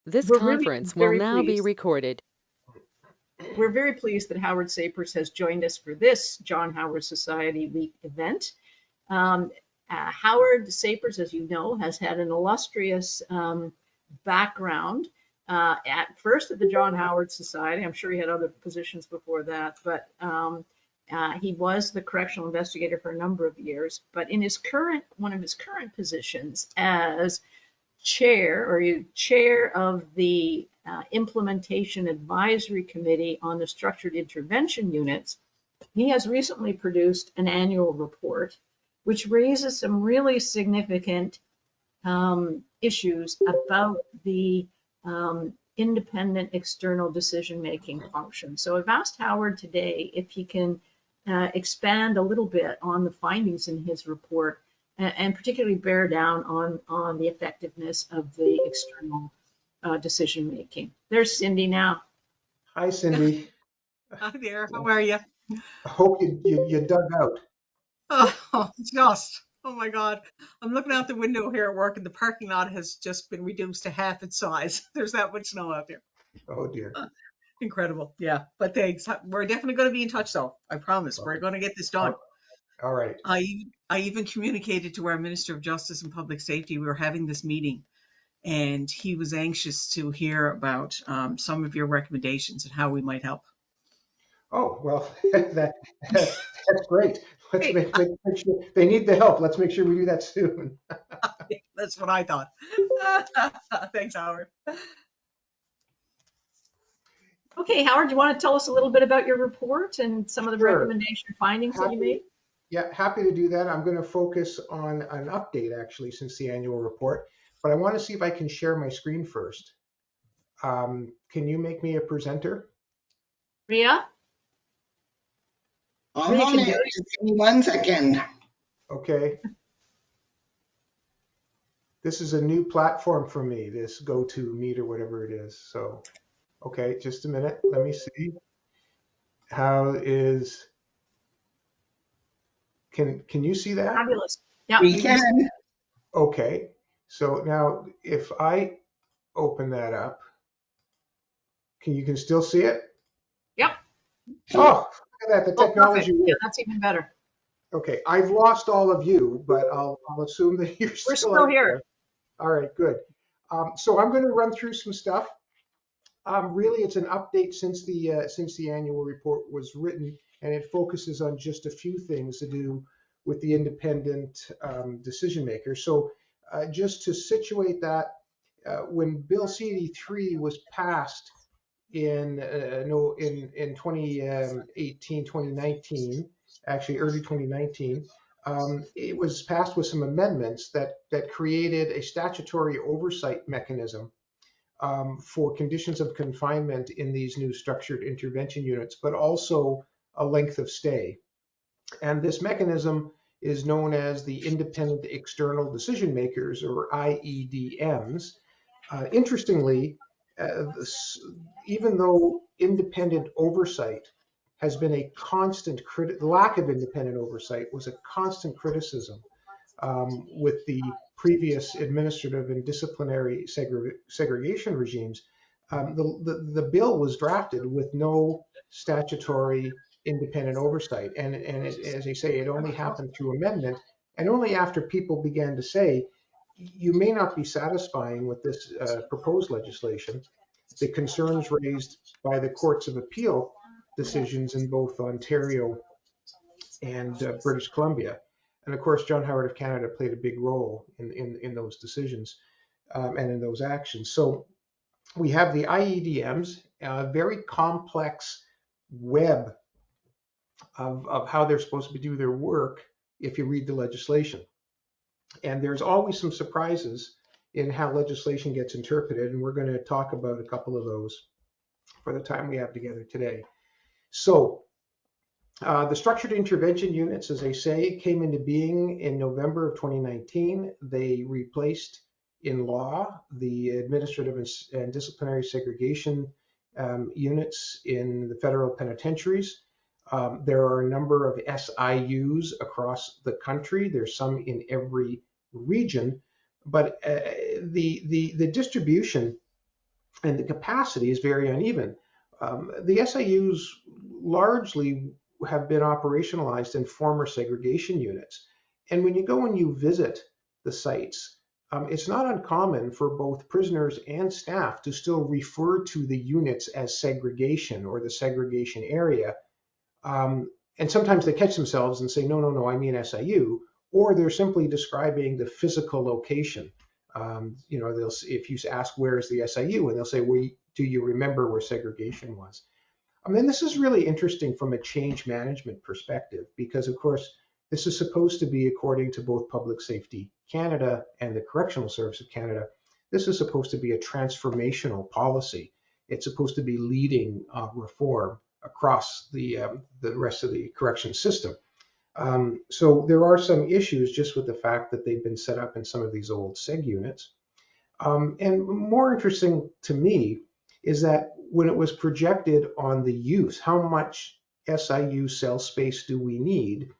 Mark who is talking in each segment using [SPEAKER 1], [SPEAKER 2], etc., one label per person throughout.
[SPEAKER 1] This
[SPEAKER 2] We're really
[SPEAKER 1] conference will
[SPEAKER 2] very
[SPEAKER 1] now be
[SPEAKER 2] pleased.
[SPEAKER 1] recorded.
[SPEAKER 2] We're very pleased that Howard Sapers has joined us for this John Howard Society Week event. Howard Sapers, as you know, has had an illustrious background. At first at the John Howard Society, I'm sure he had other positions before that, but he was the correctional investigator for a number of years. But in one of his current positions as chair of the Implementation Advisory Committee on the Structured Intervention Units, he has recently produced an annual report which raises some really significant issues about the independent external decision-making function. So I've asked Howard today if he can expand a little bit on the findings in his report and particularly bear down on the effectiveness of the external decision-making. There's Cindy now.
[SPEAKER 3] Hi, Cindy.
[SPEAKER 4] Hi there. How are you?
[SPEAKER 3] I hope you dug out.
[SPEAKER 4] Oh, oh my God. I'm looking out the window here at work and the parking lot has just been reduced to half its size. There's that much snow out there.
[SPEAKER 3] Oh dear.
[SPEAKER 4] Incredible. Yeah, but thanks. We're definitely going to be in touch though. I promise. We're going to get this done.
[SPEAKER 3] All right.
[SPEAKER 4] I even communicated to our Minister of Justice and Public Safety. We were having this meeting and he was anxious to hear about some of your recommendations and how we might help.
[SPEAKER 3] Oh, well, that's great. Let's make sure they need the help. Let's make sure we do that soon.
[SPEAKER 4] That's what I thought. Thanks, Howard.
[SPEAKER 2] Okay, Howard, do you want to tell us a little bit about your report and some of the recommendation findings that you made?
[SPEAKER 3] Yeah, happy to do that. I'm going to focus on an update actually since the annual report, but I want to see if I can share my screen first. Can you make me a presenter?
[SPEAKER 2] Ria?
[SPEAKER 5] I'm on it. Give me 1 second.
[SPEAKER 3] Okay. This is a new platform for me, this GoToMeet or whatever it is. So, okay, just a minute. Let me see. Can you see that?
[SPEAKER 2] Fabulous. Yeah.
[SPEAKER 5] We can.
[SPEAKER 3] Okay. So now if I open that up, you can still see it?
[SPEAKER 2] Yep.
[SPEAKER 3] Oh, look at that. The technology.
[SPEAKER 2] Yeah, that's even better.
[SPEAKER 3] Okay. I've lost all of you, but I'll assume that we're
[SPEAKER 2] still here.
[SPEAKER 3] There. All right, good. So I'm going to run through some stuff. Really, it's an update since the annual report was written, and it focuses on just a few things to do with the independent decision maker. So just to situate that, when Bill C-83 was passed in 2018, 2019, actually early 2019, it was passed with some amendments that created a statutory oversight mechanism for conditions of confinement in these new structured intervention units, but also a length of stay. And this mechanism is known as the Independent External Decision Makers, or IEDMs. Interestingly, even though independent oversight has been a constant lack of independent oversight was a constant criticism with the previous administrative and disciplinary segregation regimes. The bill was drafted with no statutory independent oversight, and as I say, it only happened through amendment, and only after people began to say, you may not be satisfying with this proposed legislation. The concerns raised by the courts of appeal decisions in both Ontario and British Columbia. And of course, John Howard of Canada played a big role in those decisions and in those actions. So we have the IEDMs, a very complex web of how they're supposed to do their work if you read the legislation. And there's always some surprises in how legislation gets interpreted, and we're going to talk about a couple of those for the time we have together today. So the structured intervention units, as I say, came into being in November of 2019. They replaced in law the administrative and disciplinary segregation units in the federal penitentiaries. There are a number of SIUs across the country. There's some in every region, but the distribution and the capacity is very uneven. The SIUs largely have been operationalized in former segregation units. And when you go and you visit the sites, it's not uncommon for both prisoners and staff to still refer to the units as segregation or the segregation area. And sometimes they catch themselves and say, no, no, no, I mean SIU, or they're simply describing the physical location. If you ask where is the SIU, and they'll say, well, do you remember where segregation was? I mean, this is really interesting from a change management perspective, because of course, this is supposed to be, according to both Public Safety Canada and the Correctional Service of Canada, this is supposed to be a transformational policy. It's supposed to be leading reform across the rest of the correction system. So there are some issues just with the fact that they've been set up in some of these old seg units. And more interesting to me is that when it was projected on the use, how much SIU cell space do we need?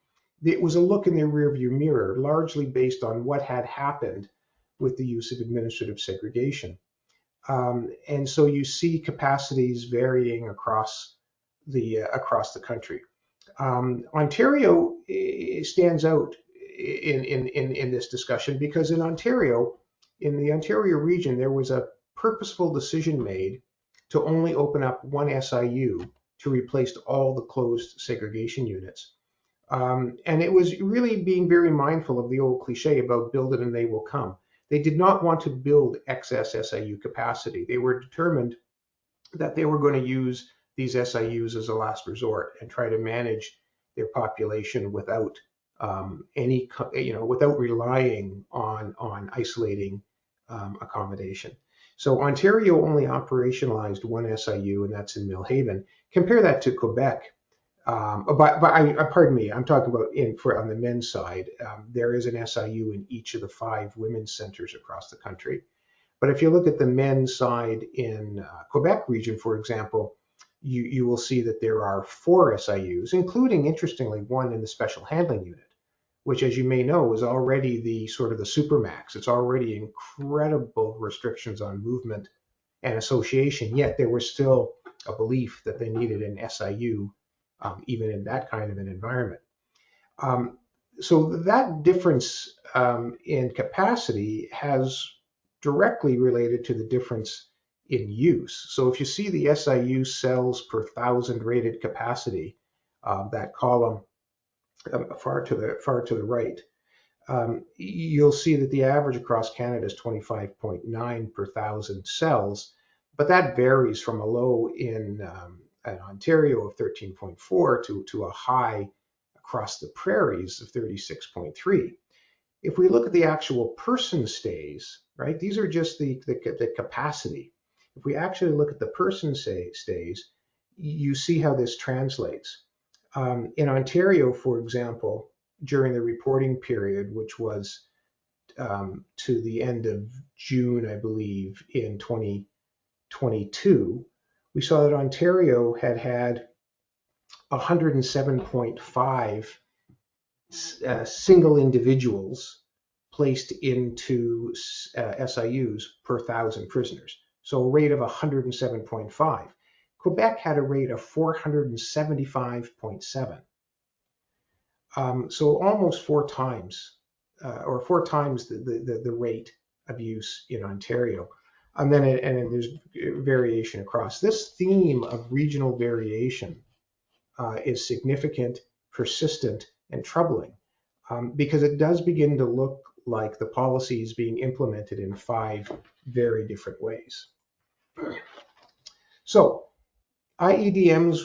[SPEAKER 3] It was a look in the rearview mirror, largely based on what had happened with the use of administrative segregation. And so you see capacities varying across the country. Ontario stands out in this discussion because in Ontario, in the Ontario region, there was a purposeful decision made to only open up one SIU to replace all the closed segregation units. And it was really being very mindful of the old cliche about build it and they will come. They did not want to build excess SIU capacity. They were determined that they were going to use these SIUs as a last resort and try to manage their population without without relying on isolating accommodation. So Ontario only operationalized one SIU, and that's in Millhaven. Compare that to Quebec. Pardon me, I'm talking about on the men's side. There is an SIU in each of the 5 women's centers across the country. But if you look at the men's side in Quebec region, for example, you will see that there are 4 SIUs, including, interestingly, one in the special handling unit, which, as you may know, is already the sort of the supermax. It's already incredible restrictions on movement and association, yet there was still a belief that they needed an SIU, even in that kind of an environment. So that difference in capacity has directly related to the difference in use. So if you see the SIU cells per 1,000 rated capacity, that column far to the right, you'll see that the average across Canada is 25.9 per 1,000 cells, but that varies from a low in Ontario of 13.4 to a high across the prairies of 36.3. If we look at the actual person stays, right, these are just the capacity. If we actually look at the person stays, you see how this translates. In Ontario, for example, during the reporting period, which was to the end of June, I believe, in 2022, we saw that Ontario had 107.5 single individuals placed into SIUs per 1,000 prisoners. So a rate of 107.5. Quebec had a rate of 475.7. So almost 4 times, or 4 times the rate of use in Ontario. And then there's variation across. This theme of regional variation is significant, persistent, and troubling because it does begin to look like the policy is being implemented in 5 very different ways. So IEDMs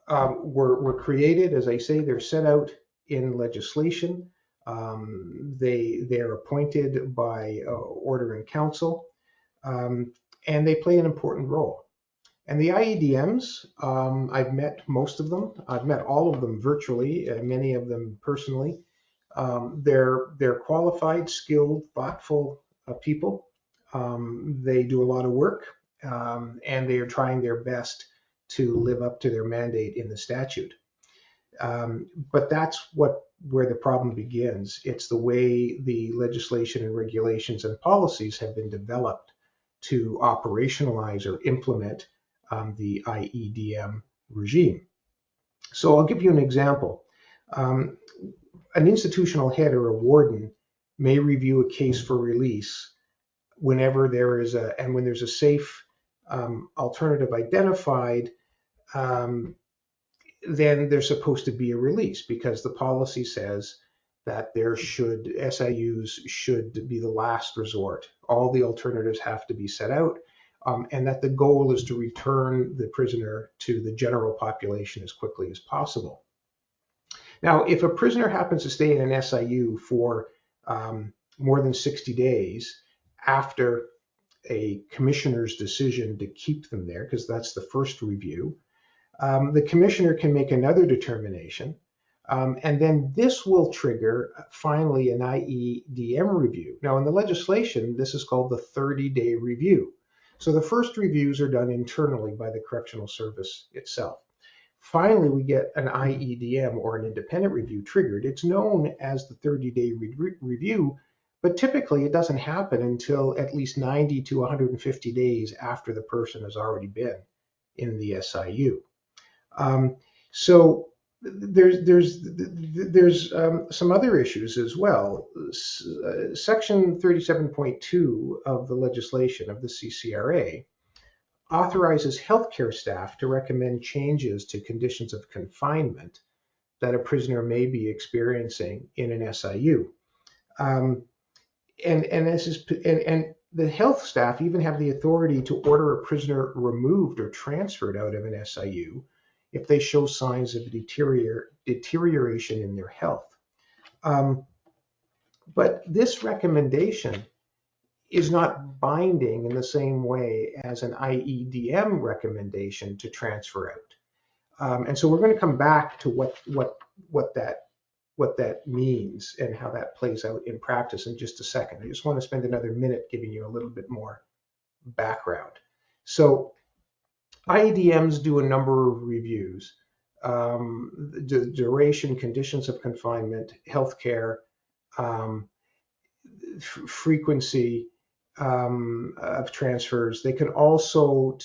[SPEAKER 3] were created, as I say, they're set out in legislation. They're appointed by order in council, and they play an important role. And the IEDMs, I've met most of them. I've met all of them virtually, many of them personally. They're qualified, skilled, thoughtful people. They do a lot of work, and they are trying their best to live up to their mandate in the statute. But that's where the problem begins. It's the way the legislation and regulations and policies have been developed to operationalize or implement the IEDM regime. So I'll give you an example. An institutional head or a warden may review a case for release whenever there is when there's a safe alternative identified, then there's supposed to be a release, because the policy says that SIUs should be the last resort. All the alternatives have to be set out, and that the goal is to return the prisoner to the general population as quickly as possible. Now, if a prisoner happens to stay in an SIU for more than 60 days after a commissioner's decision to keep them there, because that's the first review, the commissioner can make another determination, and then this will trigger finally an IEDM review. Now, in the legislation, this is called the 30-day review. So the first reviews are done internally by the Correctional Service itself. Finally, we get an IEDM, or an independent review, triggered. It's known as the 30-day review, but typically it doesn't happen until at least 90 to 150 days after the person has already been in the SIU. So there's some other issues as well. Section 37.2 of the legislation of the CCRA authorizes healthcare staff to recommend changes to conditions of confinement that a prisoner may be experiencing in an SIU. And the health staff even have the authority to order a prisoner removed or transferred out of an SIU if they show signs of deterioration in their health. But this recommendation is not binding in the same way as an IEDM recommendation to transfer out. And so we're going to come back to what that means and how that plays out in practice in just a second. I just want to spend another minute giving you a little bit more background. So IEDMs do a number of reviews: the duration, conditions of confinement, healthcare, frequency of transfers. They can also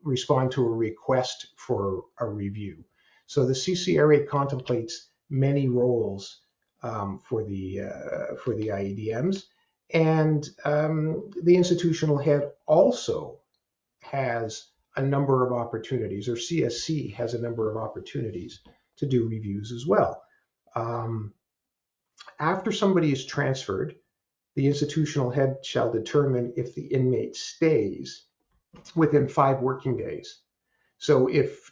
[SPEAKER 3] respond to a request for a review. So the CCRA contemplates many roles for the IEDMs, and the institutional head also has a number of opportunities, or CSC has a number of opportunities to do reviews as well. After somebody is transferred, the institutional head shall determine if the inmate stays within 5 working days. So if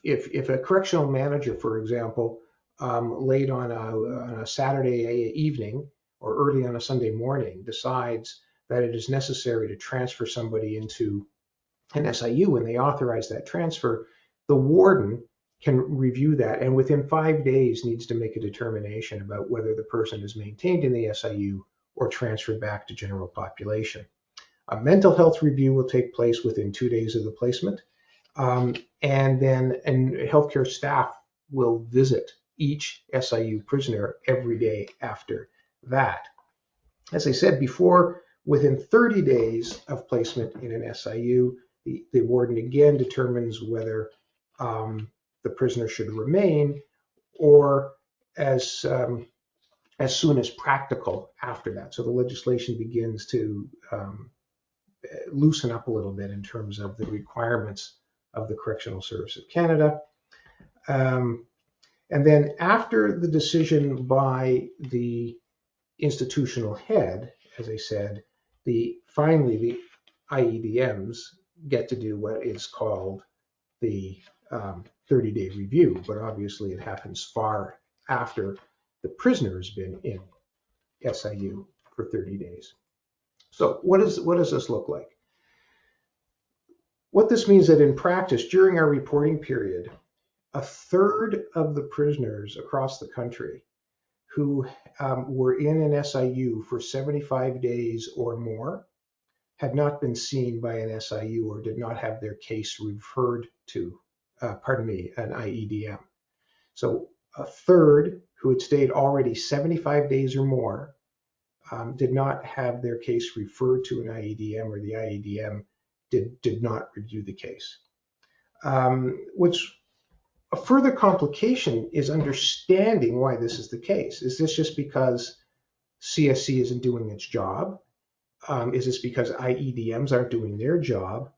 [SPEAKER 3] a correctional manager, for example, late on a Saturday evening or early on a Sunday morning decides that it is necessary to transfer somebody into an SIU and they authorize that transfer, the warden can review that, and within 5 days needs to make a determination about whether the person is maintained in the SIU or transferred back to general population. A mental health review will take place within 2 days of the placement, and healthcare staff will visit each SIU prisoner every day after that. As I said before, within 30 days of placement in an SIU, the warden again determines whether the prisoner should remain, or as soon as practical after that. So the legislation begins to loosen up a little bit in terms of the requirements of the Correctional Service of Canada. And then after the decision by the institutional head, as I said, finally the IEDMs get to do what is called the 30-day review, but obviously it happens far after the prisoner has been in SIU for 30 days. So what does this look like? What this means that in practice, during our reporting period, a third of the prisoners across the country who were in an SIU for 75 days or more had not been seen by an SIU or did not have their case referred to, an IEDM. So a third who had stayed already 75 days or more did not have their case referred to an IEDM, or the IEDM did not review the case. Which a further complication is understanding why this is the case. Is this just because CSC isn't doing its job? Is this because IEDMs aren't doing their job?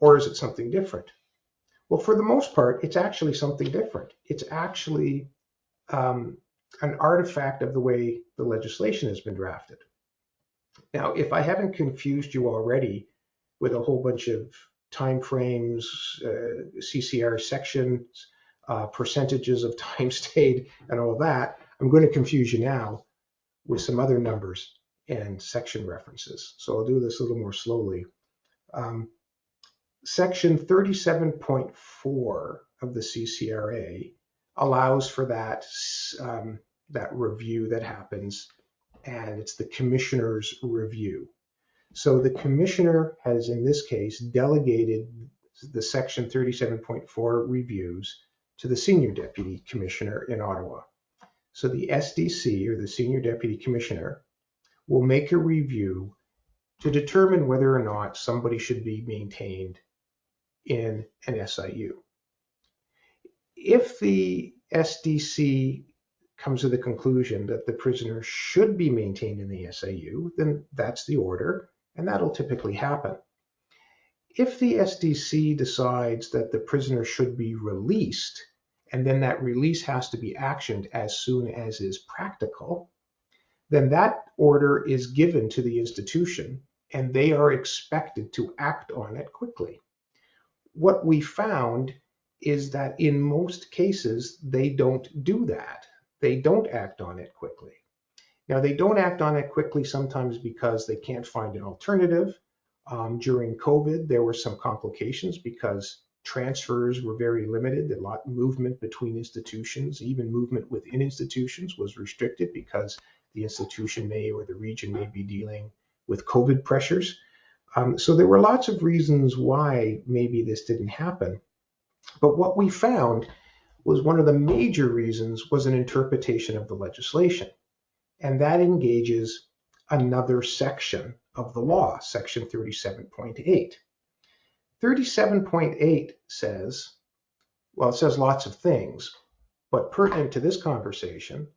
[SPEAKER 3] Or is it something different? Well, for the most part, it's actually something different. It's actually an artifact of the way the legislation has been drafted. Now, if I haven't confused you already with a whole bunch of timeframes, CCR sections, percentages of time stayed, and all that, I'm going to confuse you now with some other numbers and section references. So I'll do this a little more slowly. Section 37.4 of the CCRA allows for that review that happens, and it's the commissioner's review. So the commissioner has, in this case, delegated the section 37.4 reviews to the senior deputy commissioner in Ottawa. So the SDC, or the senior deputy commissioner, will make a review to determine whether or not somebody should be maintained in an SIU. If the SDC comes to the conclusion that the prisoner should be maintained in the SIU, then that's the order, and that'll typically happen. If the SDC decides that the prisoner should be released, and then that release has to be actioned as soon as is practical, then that order is given to the institution, and they are expected to act on it quickly. What we found is that in most cases, they don't do that. They don't act on it quickly. Now, they don't act on it quickly sometimes because they can't find an alternative. During COVID, there were some complications because transfers were very limited. A lot of movement between institutions, even movement within institutions, was restricted because the institution or the region may be dealing with COVID pressures. So there were lots of reasons why maybe this didn't happen. But what we found was one of the major reasons was an interpretation of the legislation. And that engages another section of the law, section 37.8. 37.8 says, well, it says lots of things, but pertinent to this conversation,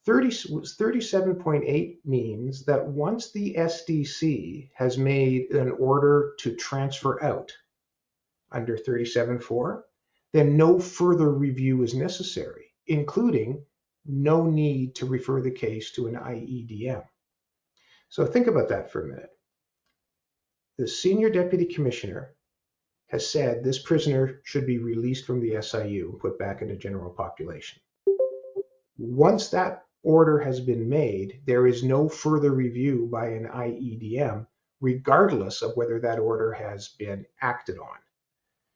[SPEAKER 3] 37.8 means that once the SDC has made an order to transfer out under 37.4, then no further review is necessary, including no need to refer the case to an IEDM. So think about that for a minute. The senior deputy commissioner has said this prisoner should be released from the SIU and put back into general population. Once that order has been made, there is no further review by an IEDM, regardless of whether that order has been acted on.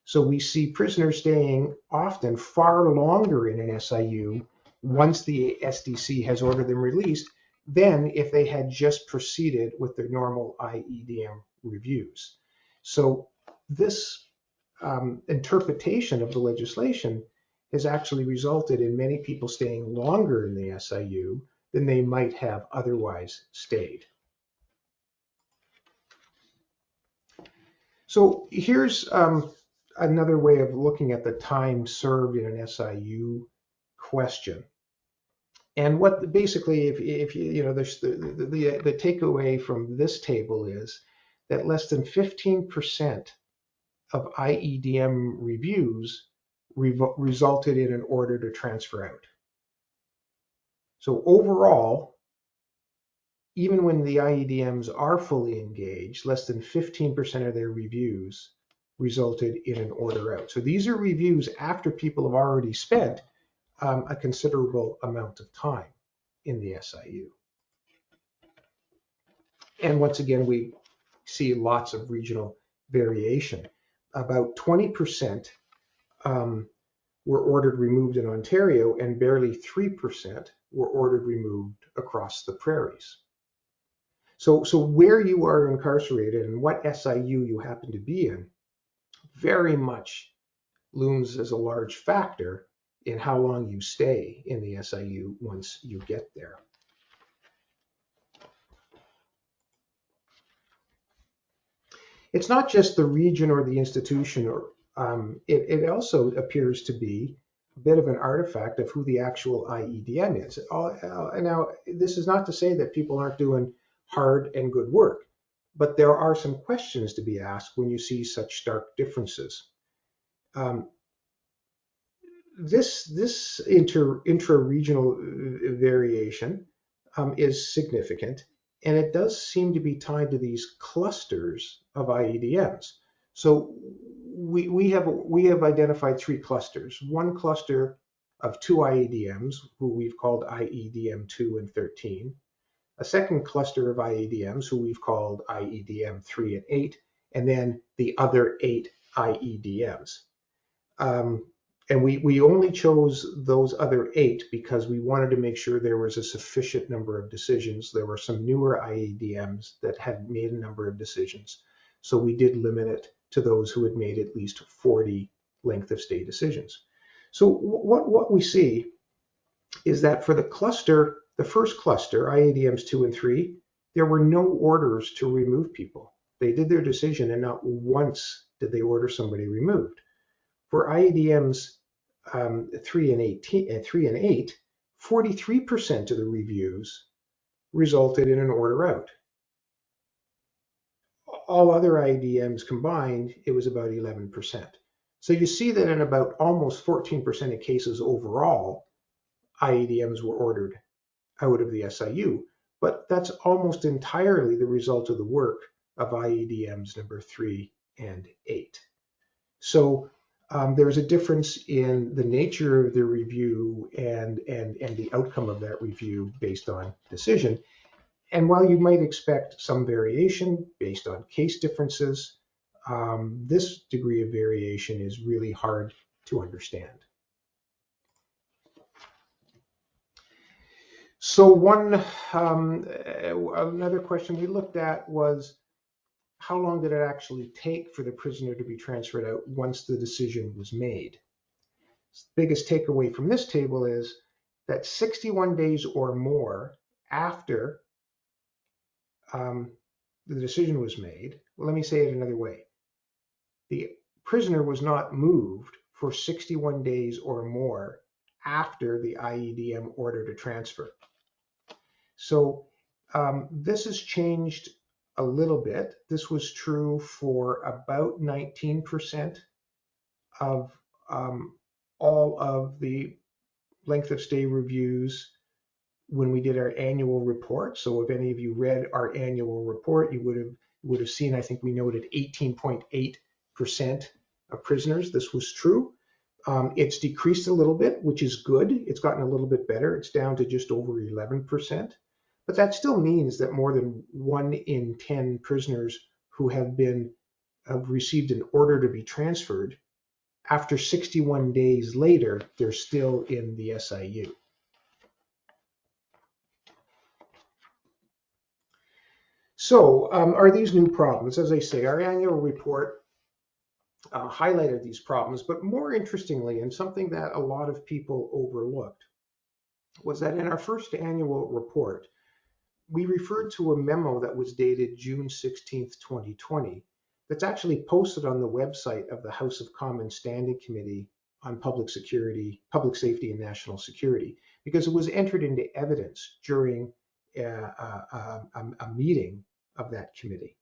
[SPEAKER 3] So we see prisoners staying often far longer in an SIU once the SDC has ordered them released than if they had just proceeded with their normal IEDM reviews. So this interpretation of the legislation has actually resulted in many people staying longer in the SIU than they might have otherwise stayed. So here's another way of looking at the time served in an SIU question. And what basically, if you know, the takeaway from this table is that less than 15% of IEDM reviews resulted in an order to transfer out. So overall, even when the IEDMs are fully engaged, less than 15% of their reviews resulted in an order out. So these are reviews after people have already spent a considerable amount of time in the SIU. And once again, we see lots of regional variation. About 20% were ordered removed in Ontario, and barely 3% were ordered removed across the prairies. So where you are incarcerated and what SIU you happen to be in very much looms as a large factor in how long you stay in the SIU once you get there. It's not just the region or the institution, or it also appears to be a bit of an artifact of who the actual IEDM is. Now, this is not to say that people aren't doing hard and good work, but there are some questions to be asked when you see such stark differences. This intra-regional variation is significant, and it does seem to be tied to these clusters of IEDMs. So we have identified 3 clusters. One cluster of 2 IEDMs, who we've called IEDM 2 and 13. A second cluster of IEDMs, who we've called IEDM 3 and 8, and then the other 8 IEDMs. And we only chose those other 8 because we wanted to make sure there was a sufficient number of decisions. There were some newer IEDMs that had made a number of decisions. So we did limit it to those who had made at least 40 length of stay decisions. So what we see is that for the cluster, the first cluster, IEDMs 2 and 3, there were no orders to remove people. They did their decision and not once did they order somebody removed. For IEDMs 3 and 8, 43% of the reviews resulted in an order out. All other IEDMs combined, it was about 11%. So you see that in about almost 14% of cases overall, IEDMs were ordered out of the SIU, but that's almost entirely the result of the work of IEDMs number 3 and 8. So there's a difference in the nature of the review and the outcome of that review based on decision. And while you might expect some variation based on case differences, this degree of variation is really hard to understand. So another question we looked at was, how long did it actually take for the prisoner to be transferred out once the decision was made? The biggest takeaway from this table is that 61 days or more after the decision was made, let me say it another way. The prisoner was not moved for 61 days or more after the IEDM ordered a transfer. So this has changed a little bit. This was true for about 19% of all of the length of stay reviews when we did our annual report. So if any of you read our annual report, you would have seen, I think we noted 18.8% of prisoners. This was true. It's decreased a little bit, which is good. It's gotten a little bit better. It's down to just over 11%. But that still means that more than 1 in 10 prisoners who have received an order to be transferred, after 61 days later, they're still in the SIU. So are these new problems? As I say, our annual report highlighted these problems, but more interestingly, and something that a lot of people overlooked, was that in our first annual report, we referred to a memo that was dated June 16th, 2020, that's actually posted on the website of the House of Commons Standing Committee on Public Safety and National Security, because it was entered into evidence during a meeting of that committee.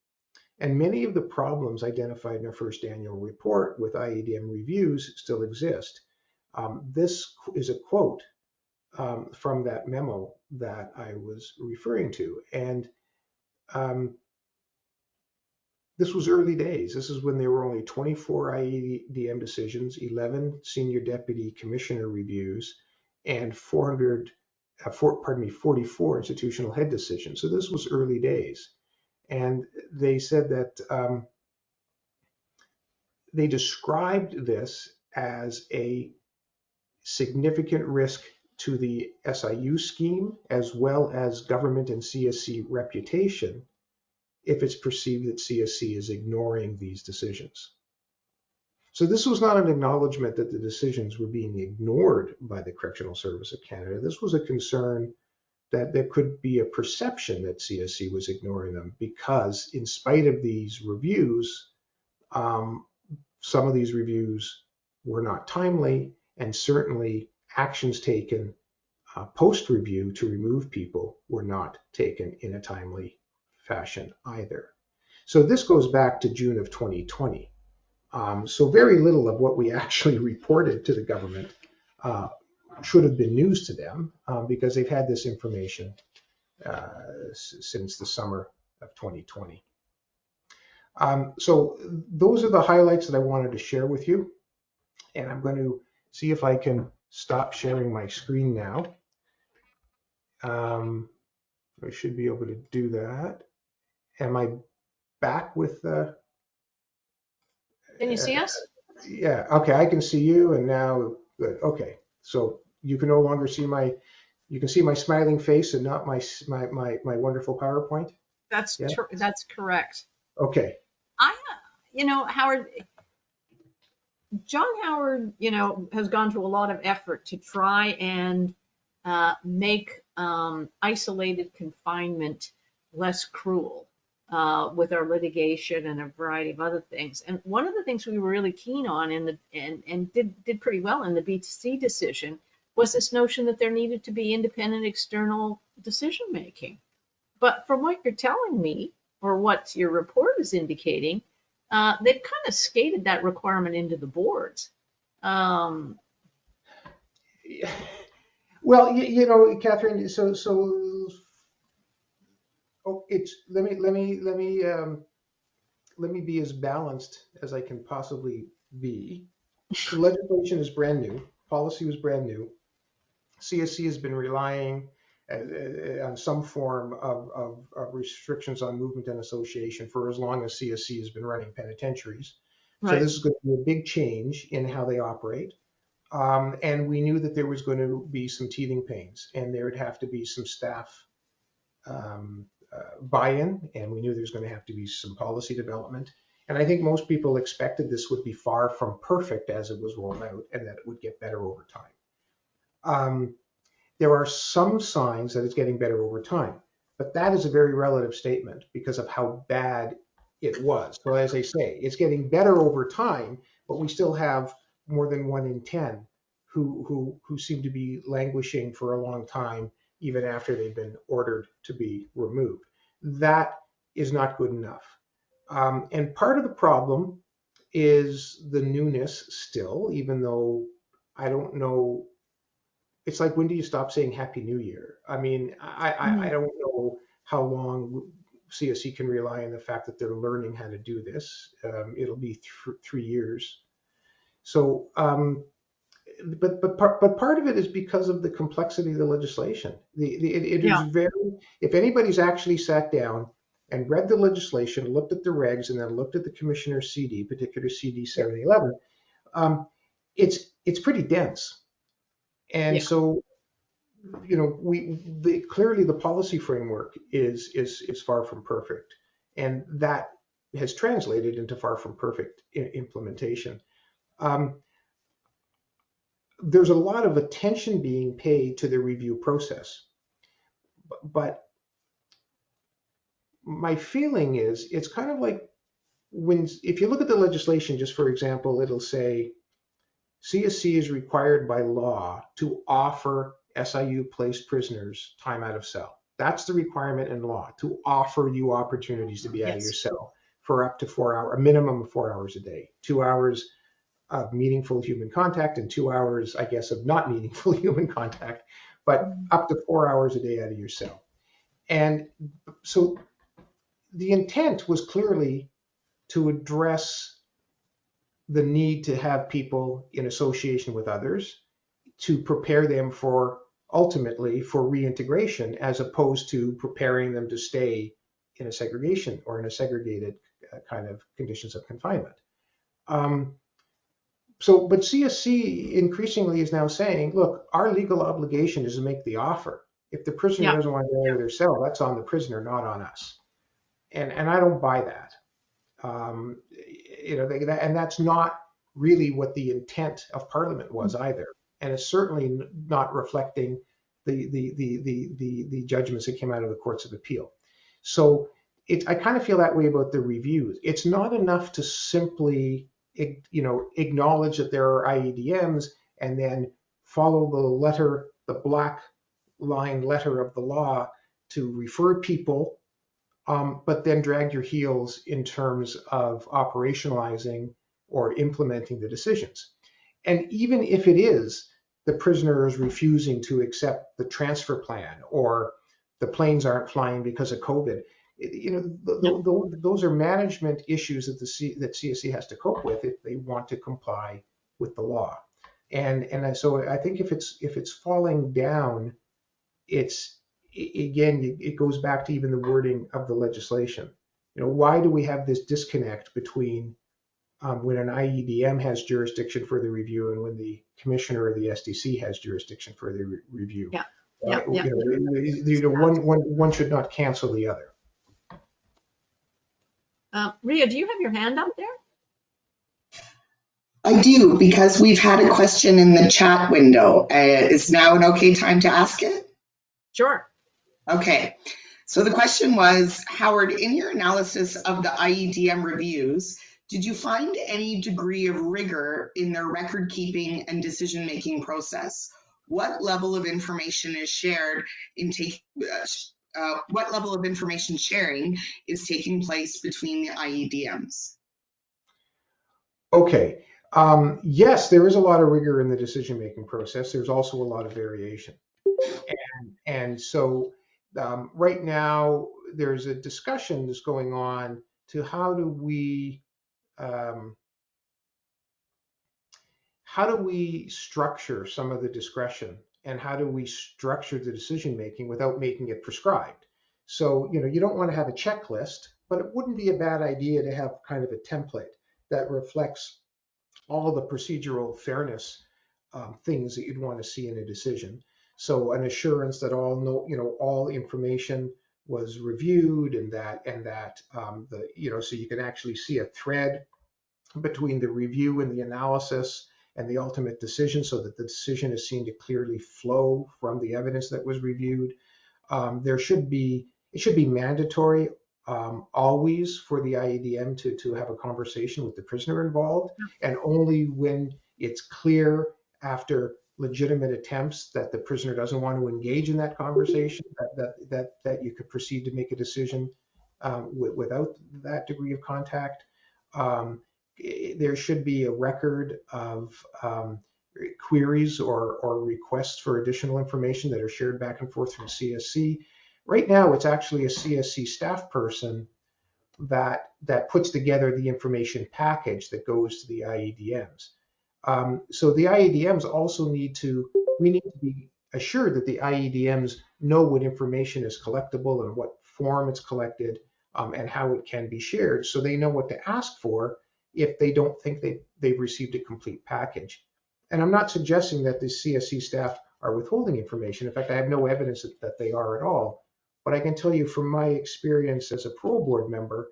[SPEAKER 3] And many of the problems identified in our first annual report with IEDM reviews still exist. This is a quote from that memo that I was referring to. And this was early days. This is when there were only 24 IEDM decisions, 11 senior deputy commissioner reviews, and 44 institutional head decisions. So this was early days. And they said that they described this as a significant risk to the SIU scheme, as well as government and CSC reputation, if it's perceived that CSC is ignoring these decisions. So this was not an acknowledgement that the decisions were being ignored by the Correctional Service of Canada. This was a concern that there could be a perception that CSC was ignoring them because in spite of these reviews, some of these reviews were not timely, and certainly actions taken post-review to remove people were not taken in a timely fashion either. So this goes back to June of 2020. So very little of what we actually reported to the government should have been news to them because they've had this information since the summer of 2020. So those are the highlights that I wanted to share with you. And I'm going to see if I can stop sharing my screen now. I should be able to do that. Am I back with the?
[SPEAKER 2] Can you see us?
[SPEAKER 3] Yeah, okay, I can see you and now, good, okay. So you can no longer see you can see my smiling face and not my wonderful PowerPoint?
[SPEAKER 2] That's
[SPEAKER 3] Yeah?
[SPEAKER 2] that's correct.
[SPEAKER 3] Okay.
[SPEAKER 2] Howard, John Howard, has gone to a lot of effort to try and make isolated confinement less cruel with our litigation and a variety of other things. And one of the things we were really keen on and did pretty well in the BC decision was this notion that there needed to be independent external decision making. But from what you're telling me, or what your report is indicating, they've kind of skated that requirement into the boards.
[SPEAKER 3] Well, Catherine, let me be as balanced as I can possibly be. The legislation is brand new. Policy was brand new. CSC has been relying on some form of restrictions on movement and association for as long as CSC has been running penitentiaries.
[SPEAKER 2] Right.
[SPEAKER 3] So this is going to be a big change in how they operate. And we knew that there was going to be some teething pains and there would have to be some staff buy-in, and we knew there was going to have to be some policy development. And I think most people expected this would be far from perfect as it was rolled out and that it would get better over time. There are some signs that it's getting better over time, but that is a very relative statement because of how bad it was. So as I say, it's getting better over time, but we still have more than 1 in 10 who seem to be languishing for a long time, even after they've been ordered to be removed. That is not good enough. And part of the problem is the newness still, even though I don't know. It's like, when do you stop saying Happy New Year? I mean, I don't know how long CSC can rely on the fact that they're learning how to do this. It'll be 3 years. So, but part of it is because of the complexity of the legislation. It is very, if anybody's actually sat down and read the legislation, looked at the regs, and then looked at the commissioner's CD, particular CD 7011, it's pretty dense. And so, clearly the policy framework is far from perfect, and that has translated into far from perfect implementation. There's a lot of attention being paid to the review process, but my feeling is it's kind of like if you look at the legislation, just for example, it'll say CSC is required by law to offer SIU placed prisoners time out of cell. That's the requirement in law, to offer you opportunities to be out of your cell for up to 4 hours, a minimum of 4 hours a day, 2 hours of meaningful human contact and 2 hours, I guess, of not meaningful human contact, but up to 4 hours a day out of your cell. And so the intent was clearly to address the need to have people in association with others, to prepare them ultimately for reintegration, as opposed to preparing them to stay in a segregation or in a segregated kind of conditions of confinement. But CSC increasingly is now saying, look, our legal obligation is to make the offer. If the prisoner doesn't want to get out of their cell, that's on the prisoner, not on us. And I don't buy that. And that's not really what the intent of Parliament was either. And it's certainly not reflecting the judgments that came out of the courts of appeal. So I kind of feel that way about the reviews. It's not enough to simply acknowledge that there are IEDMs and then follow the black line letter of the law to refer people, but then drag your heels in terms of operationalizing or implementing the decisions. And even if it is the prisoner is refusing to accept the transfer plan, or the planes aren't flying because of COVID, those are management issues that that CSE has to cope with if they want to comply with the law. And so I think if it's falling down, it goes back to even the wording of the legislation. Why do we have this disconnect between when an IEDM has jurisdiction for the review and when the commissioner or the SDC has jurisdiction for the review? One should not cancel the other.
[SPEAKER 2] Ria, do you have your hand up there?
[SPEAKER 5] I do, because we've had a question in the chat window. Is now an okay time to ask it?
[SPEAKER 2] Sure.
[SPEAKER 5] Okay. So the question was, Howard, in your analysis of the IEDM reviews, did you find any degree of rigor in their record keeping and decision-making process? What level of information is shared what level of information sharing is taking place between the IEDMs?
[SPEAKER 3] Okay. Yes, there is a lot of rigor in the decision-making process. There's also a lot of variation. And so right now there's a discussion that's going on to how do we structure some of the discretion, and how do we structure the decision-making without making it prescribed? So, you don't want to have a checklist, but it wouldn't be a bad idea to have kind of a template that reflects all of the procedural fairness things that you'd want to see in a decision. So an assurance that all information was reviewed, and that so you can actually see a thread between the review and the analysis and the ultimate decision, so that the decision is seen to clearly flow from the evidence that was reviewed. It should be mandatory always for the IEDM to have a conversation with the prisoner involved, and only when it's clear after legitimate attempts that the prisoner doesn't want to engage in that conversation that you could proceed to make a decision without that degree of contact. There should be a record of queries or requests for additional information that are shared back and forth from CSC. Right now, it's actually a CSC staff person that puts together the information package that goes to the IEDMs. So the IEDMs also we need to be assured that the IEDMs know what information is collectible and what form it's collected, and how it can be shared, so they know what to ask for if they don't think they've received a complete package. And I'm not suggesting that the CSC staff are withholding information. In fact, I have no evidence that they are at all. But I can tell you from my experience as a parole board member,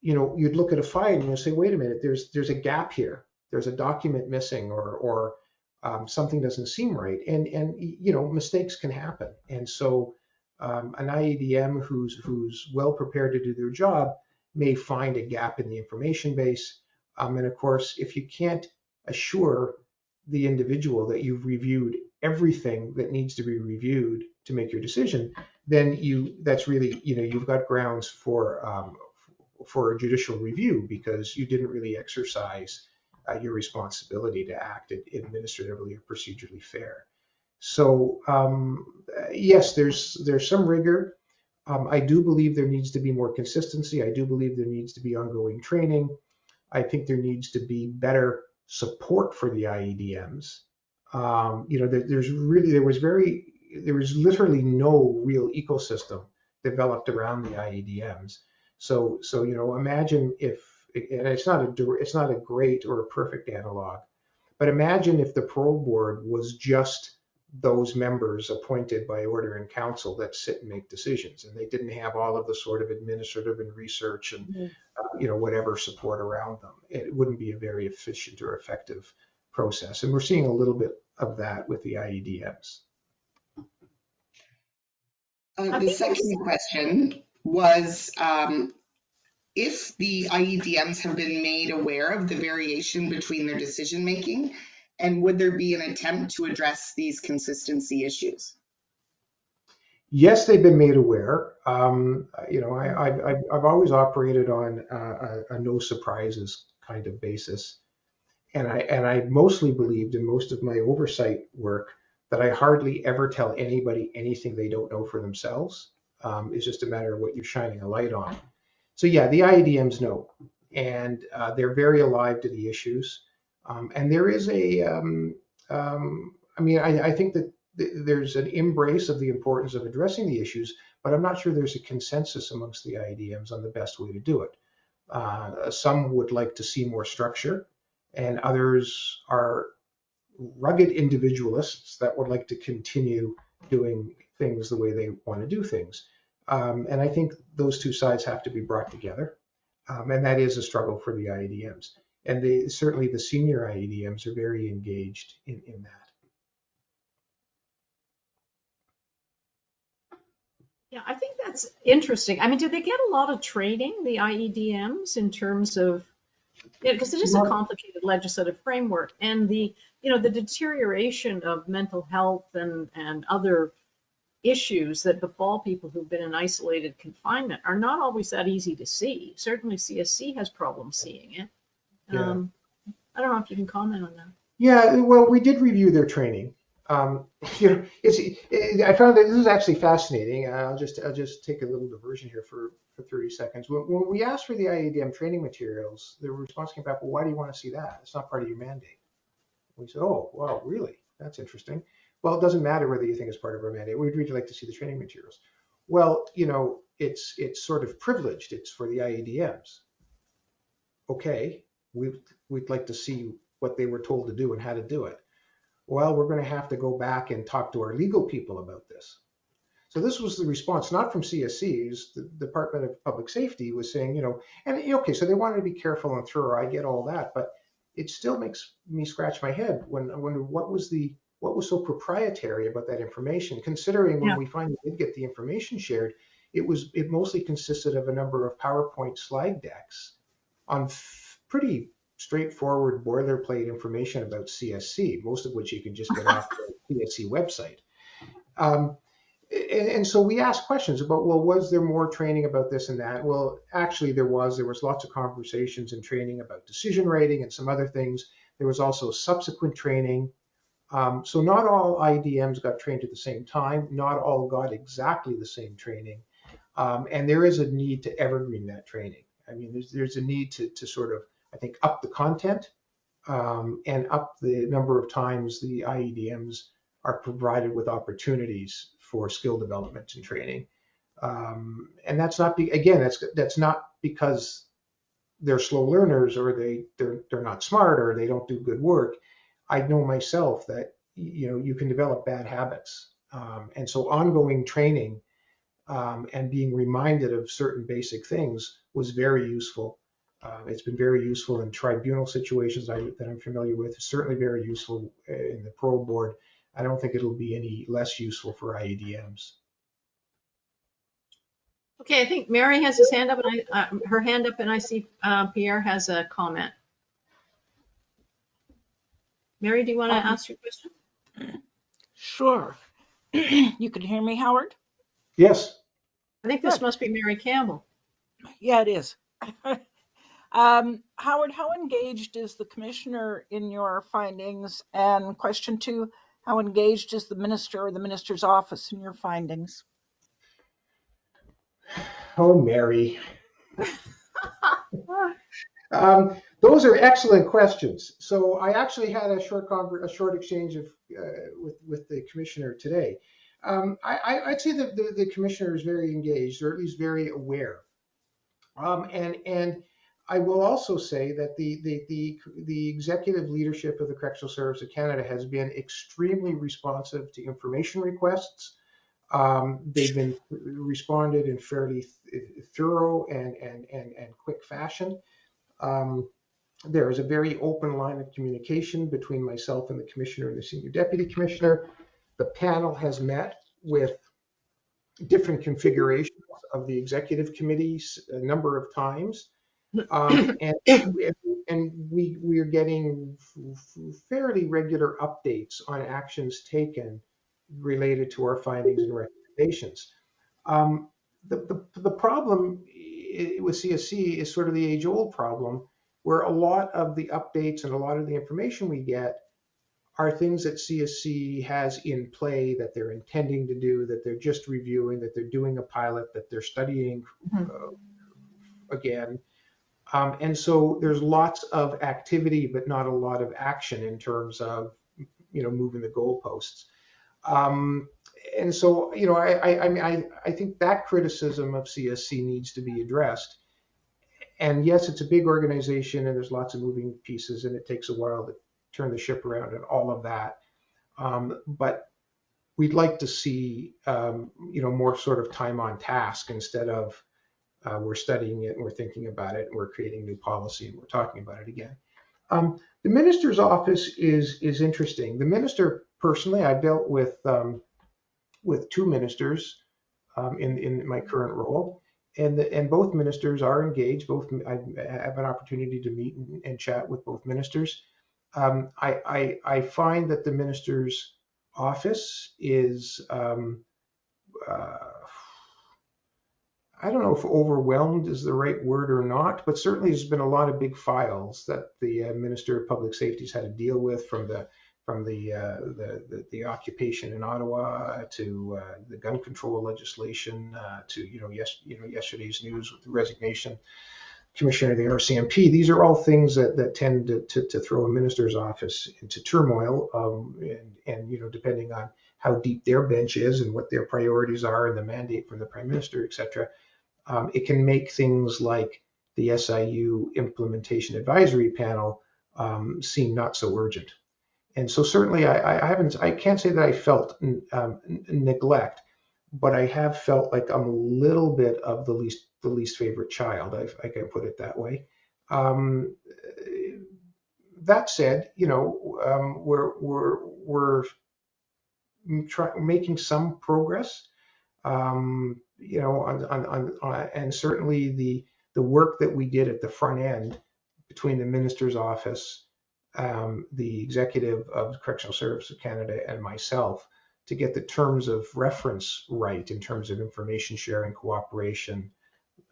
[SPEAKER 3] you'd look at a file and you'll say, wait a minute, there's a gap here. There's a document missing, or something doesn't seem right. And mistakes can happen. And so an IEDM who's well prepared to do their job may find a gap in the information base. And of course, if you can't assure the individual that you've reviewed everything that needs to be reviewed to make your decision, then that's really, you've got grounds for a judicial review, because you didn't really exercise your responsibility to act administratively or procedurally fair. So yes, there's some rigor. I do believe there needs to be more consistency. I do believe there needs to be ongoing training. I think there needs to be better support for the IEDMs. There was literally no real ecosystem developed around the IEDMs. So imagine if, and it's not a great or a perfect analog, but imagine if the parole board was just those members appointed by order and council that sit and make decisions, and they didn't have all of the sort of administrative and research and whatever support around them. It wouldn't be a very efficient or effective process. And we're seeing a little bit of that with the IEDMs.
[SPEAKER 2] I
[SPEAKER 5] The
[SPEAKER 2] think it's,
[SPEAKER 5] second question was if the IEDMs have been made aware of the variation between their decision making, and would there be an attempt to address these consistency issues?
[SPEAKER 3] Yes, they've been made aware. I've always operated on a no surprises kind of basis, and I mostly believed in most of my oversight work that I hardly ever tell anybody anything they don't know for themselves. It's just a matter of what you're shining a light on. So yeah, the IEDMs know, and they're very alive to the issues. And there is I think that there's an embrace of the importance of addressing the issues, but I'm not sure there's a consensus amongst the IEDMs on the best way to do it. Some would like to see more structure, and others are rugged individualists that would like to continue doing things the way they want to do things. And I think those two sides have to be brought together. And that is a struggle for the IEDMs. And certainly the senior IEDMs are very engaged in that.
[SPEAKER 2] yeah, I think that's interesting. I mean, do they get a lot of training, the IEDMs, in terms of, because it is a complicated legislative framework, and the deterioration of mental health and other issues that befall people who've been in isolated confinement are not always that easy to see. Certainly CSC has problems seeing it.
[SPEAKER 3] Yeah.
[SPEAKER 2] I don't know if you can comment on that.
[SPEAKER 3] Yeah, well, we did review their training. I found that this is actually fascinating. I'll just take a little diversion here for 30 seconds. When we asked for the IEDM training materials, the response came back, well, why do you want to see that? It's not part of your mandate. We said, oh, well, really? That's interesting. Well, it doesn't matter whether you think it's part of our mandate. We'd really like to see the training materials. Well, it's sort of privileged. It's for the IEDMs. Okay, we'd like to see what they were told to do and how to do it. Well, we're going to have to go back and talk to our legal people about this. So this was the response, not from CSCs. The Department of Public Safety was saying, okay, so they wanted to be careful and thorough. I get all that, but it still makes me scratch my head when I wonder what was so proprietary about that information, considering when we finally did get the information shared, it mostly consisted of a number of PowerPoint slide decks on pretty straightforward boilerplate information about CSC, most of which you can just get off the CSC website. And so we asked questions about, well, was there more training about this and that? Well, actually there was lots of conversations and training about decision writing and some other things. There was also subsequent training. So not all IEDMs got trained at the same time. Not all got exactly the same training. And there is a need to evergreen that training. I mean, there's a need to sort of, I think, up the content and up the number of times the IEDMs are provided with opportunities for skill development and training. And that's not, that's not because they're slow learners or they're not smart or they don't do good work. I know myself that, you can develop bad habits. And so ongoing training and being reminded of certain basic things was very useful. It's been very useful in tribunal situations that I'm familiar with. It's certainly very useful in the parole board. I don't think it'll be any less useful for IEDMs.
[SPEAKER 2] Okay, I think Mary has his hand up, and her hand up, and I see Pierre has a comment. Mary, do you want to ask your question?
[SPEAKER 1] Sure. You can hear me, Howard?
[SPEAKER 3] Yes.
[SPEAKER 2] I think this must be Mary Campbell.
[SPEAKER 1] Yeah, it is. Howard, how engaged is the commissioner in your findings? And question 2, how engaged is the minister or the minister's office in your findings?
[SPEAKER 3] Oh, Mary. Those are excellent questions. So I actually had a short exchange with the commissioner today. I'd say that the commissioner is very engaged, or at least very aware. And I will also say that the executive leadership of the Correctional Service of Canada has been extremely responsive to information requests. They've been responded in fairly thorough and quick fashion. There is a very open line of communication between myself and the commissioner and the senior deputy commissioner. The panel has met with different configurations of the executive committees a number of times. And we are getting fairly regular updates on actions taken related to our findings and recommendations. The problem with CSC is sort of the age-old problem, where a lot of the updates and a lot of the information we get are things that CSC has in play, that they're intending to do, that they're just reviewing, that they're doing a pilot, that they're studying again. And so there's lots of activity, but not a lot of action in terms of, moving the goalposts. And so, I think that criticism of CSC needs to be addressed. And yes, it's a big organization and there's lots of moving pieces and it takes a while to turn the ship around and all of that. But we'd like to see, more sort of time on task instead of we're studying it and we're thinking about it and we're creating new policy and we're talking about it again. The minister's office is interesting. The minister, personally, I've dealt with two ministers in my current role, and both ministers are engaged. Both I have an opportunity to meet and chat with both ministers. I find that the minister's office is I don't know if overwhelmed is the right word or not, but certainly there's been a lot of big files that the Minister of Public Safety's had to deal with, from the occupation in Ottawa to the gun control legislation to yesterday's news with the resignation commissioner of the RCMP. These are all things that tend to throw a minister's office into turmoil, and depending on how deep their bench is and what their priorities are and the mandate from the Prime Minister, etc. It can make things like the SIU Implementation Advisory Panel seem not so urgent. And so certainly I can't say that I felt neglect, but I have felt like I'm a little bit of the least favorite child. I can put it that way. That said, we're making some progress. And certainly the work that we did at the front end between the minister's office, the executive of Correctional Services of Canada, and myself to get the terms of reference right in terms of information sharing, cooperation,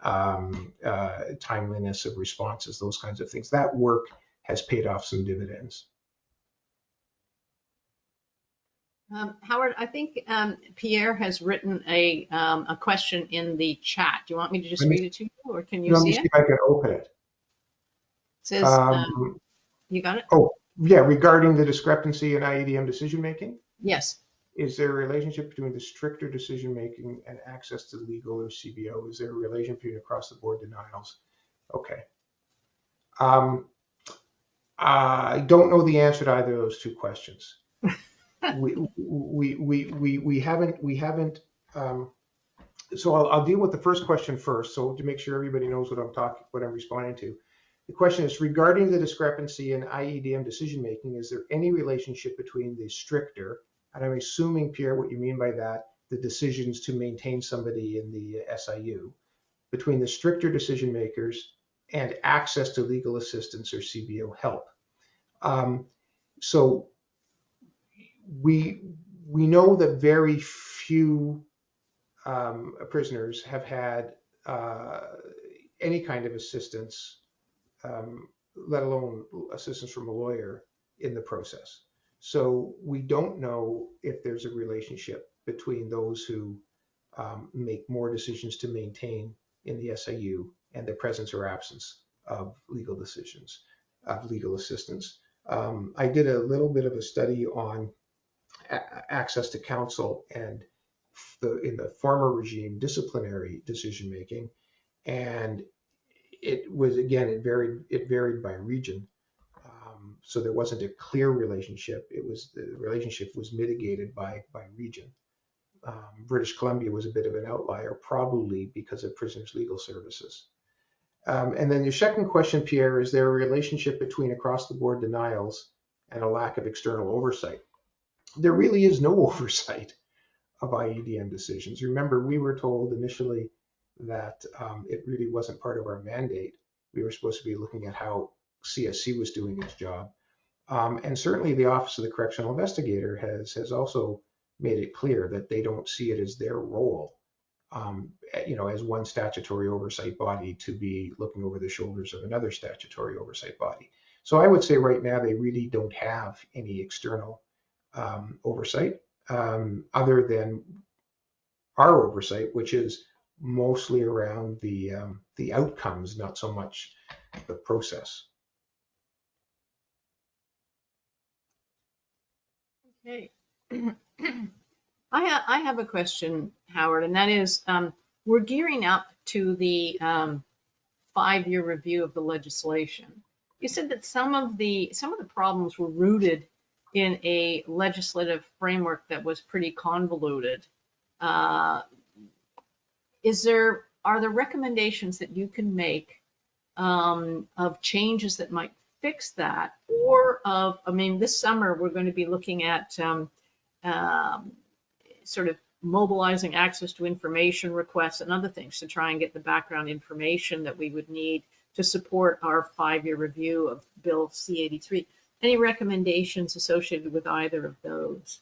[SPEAKER 3] timeliness of responses, those kinds of things. That work has paid off some dividends.
[SPEAKER 2] Howard, I think Pierre has written a question in the chat. Do you want me to just read it to you, or can you see
[SPEAKER 3] it? Let me see if I can open it.
[SPEAKER 2] It says, you got it?
[SPEAKER 3] Oh, yeah, regarding the discrepancy in IEDM decision making?
[SPEAKER 2] Yes.
[SPEAKER 3] Is there a relationship between the stricter decision making and access to legal or CBO? Is there a relationship between across the board denials? Okay. I don't know the answer to either of those two questions. we haven't. So I'll deal with the first question first. So to make sure everybody knows what I'm responding to. The question is, regarding the discrepancy in IEDM decision making, is there any relationship between the stricter, and I'm assuming, Pierre, what you mean by that, the decisions to maintain somebody in the SIU, between the stricter decision makers and access to legal assistance or CBO help? So we know that very few prisoners have had any kind of assistance, let alone assistance from a lawyer, in the process. So we don't know if there's a relationship between those who make more decisions to maintain in the SIU and the presence or absence of legal decisions, of legal assistance. I did a little bit of a study on access to counsel and in the former regime, disciplinary decision making, and it was, again, it varied by region. So there wasn't a clear relationship. The relationship was mitigated by region. British Columbia was a bit of an outlier, probably because of prisoners' legal services. And then your second question, Pierre, is there a relationship between across the board denials and a lack of external oversight? There really is no oversight. of IEDM decisions. Remember, we were told initially that it really wasn't part of our mandate. We were supposed to be looking at how CSC was doing its job. And certainly the Office of the Correctional Investigator has also made it clear that they don't see it as their role, as one statutory oversight body to be looking over the shoulders of another statutory oversight body. So I would say right now they really don't have any external oversight other than our oversight, which is mostly around the outcomes, not so much the process.
[SPEAKER 2] Okay. I have a question, Howard, and that is, we're gearing up to the 5-year review of the legislation. You said that some of the problems were rooted in a legislative framework that was pretty convoluted. Are there recommendations that you can make of changes that might fix that, or this summer we're going to be looking at sort of mobilizing access to information requests and other things to try and get the background information that we would need to support our 5-year review of Bill C-83. Any recommendations associated with either of those?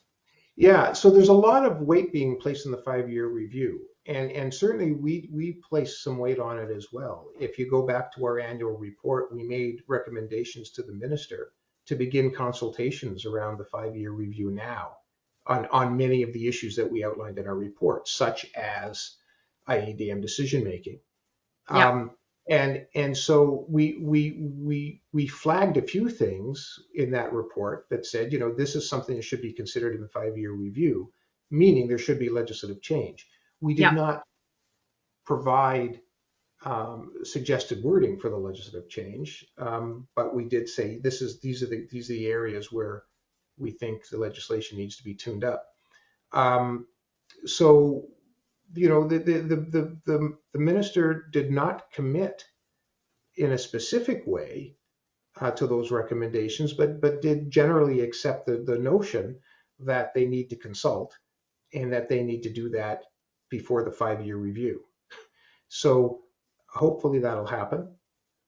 [SPEAKER 3] Yeah, so there's a lot of weight being placed in the 5-year review, and certainly we place some weight on it as well. If you go back to our annual report, we made recommendations to the minister to begin consultations around the 5-year review now on many of the issues that we outlined in our report, such as IEDM decision making.
[SPEAKER 2] Yeah.
[SPEAKER 3] And so we flagged a few things in that report that said, this is something that should be considered in the 5-year review, meaning there should be legislative change. We did not provide suggested wording for the legislative change, but we did say these are the areas where we think the legislation needs to be tuned up. So the minister did not commit in a specific way to those recommendations, but did generally accept the notion that they need to consult and that they need to do that before the 5-year review. So hopefully that'll happen.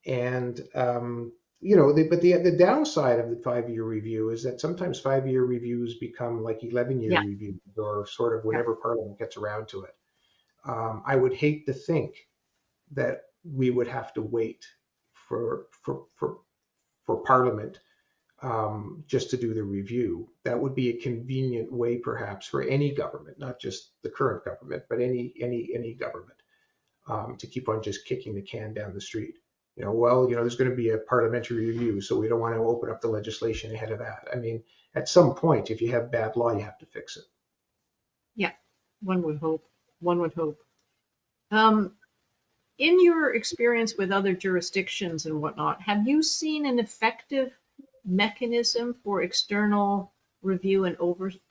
[SPEAKER 3] And but the downside of the 5-year review is that sometimes 5-year reviews become like 11-year reviews, or sort of whenever Parliament gets around to it. I would hate to think that we would have to wait for Parliament just to do the review. That would be a convenient way, perhaps, for any government, not just the current government, but any government, to keep on just kicking the can down the street. There's going to be a parliamentary review, so we don't want to open up the legislation ahead of that. I mean, at some point, if you have bad law, you have to fix it.
[SPEAKER 2] Yeah, one would hope. In your experience with other jurisdictions and whatnot, have you seen an effective mechanism for external review and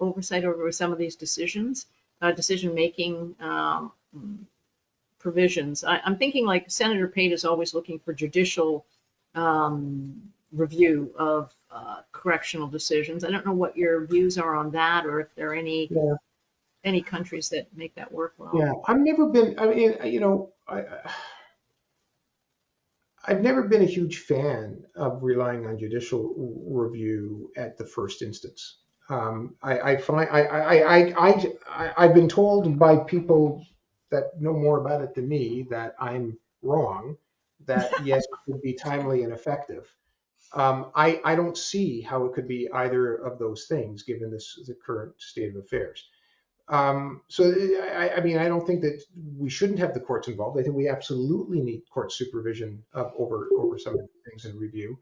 [SPEAKER 2] oversight over some of these decision-making provisions? I'm thinking like Senator Pate is always looking for judicial review of correctional decisions. I don't know what your views are on that, or if there are any countries that make that work well.
[SPEAKER 3] Yeah, I've never been. I mean, I've never been a huge fan of relying on judicial review at the first instance. I've been told by people that know more about it than me that I'm wrong, that yes, it would be timely and effective. I don't see how it could be either of those things given the current state of affairs. So I don't think that we shouldn't have the courts involved. I think we absolutely need court supervision over some of the things in review.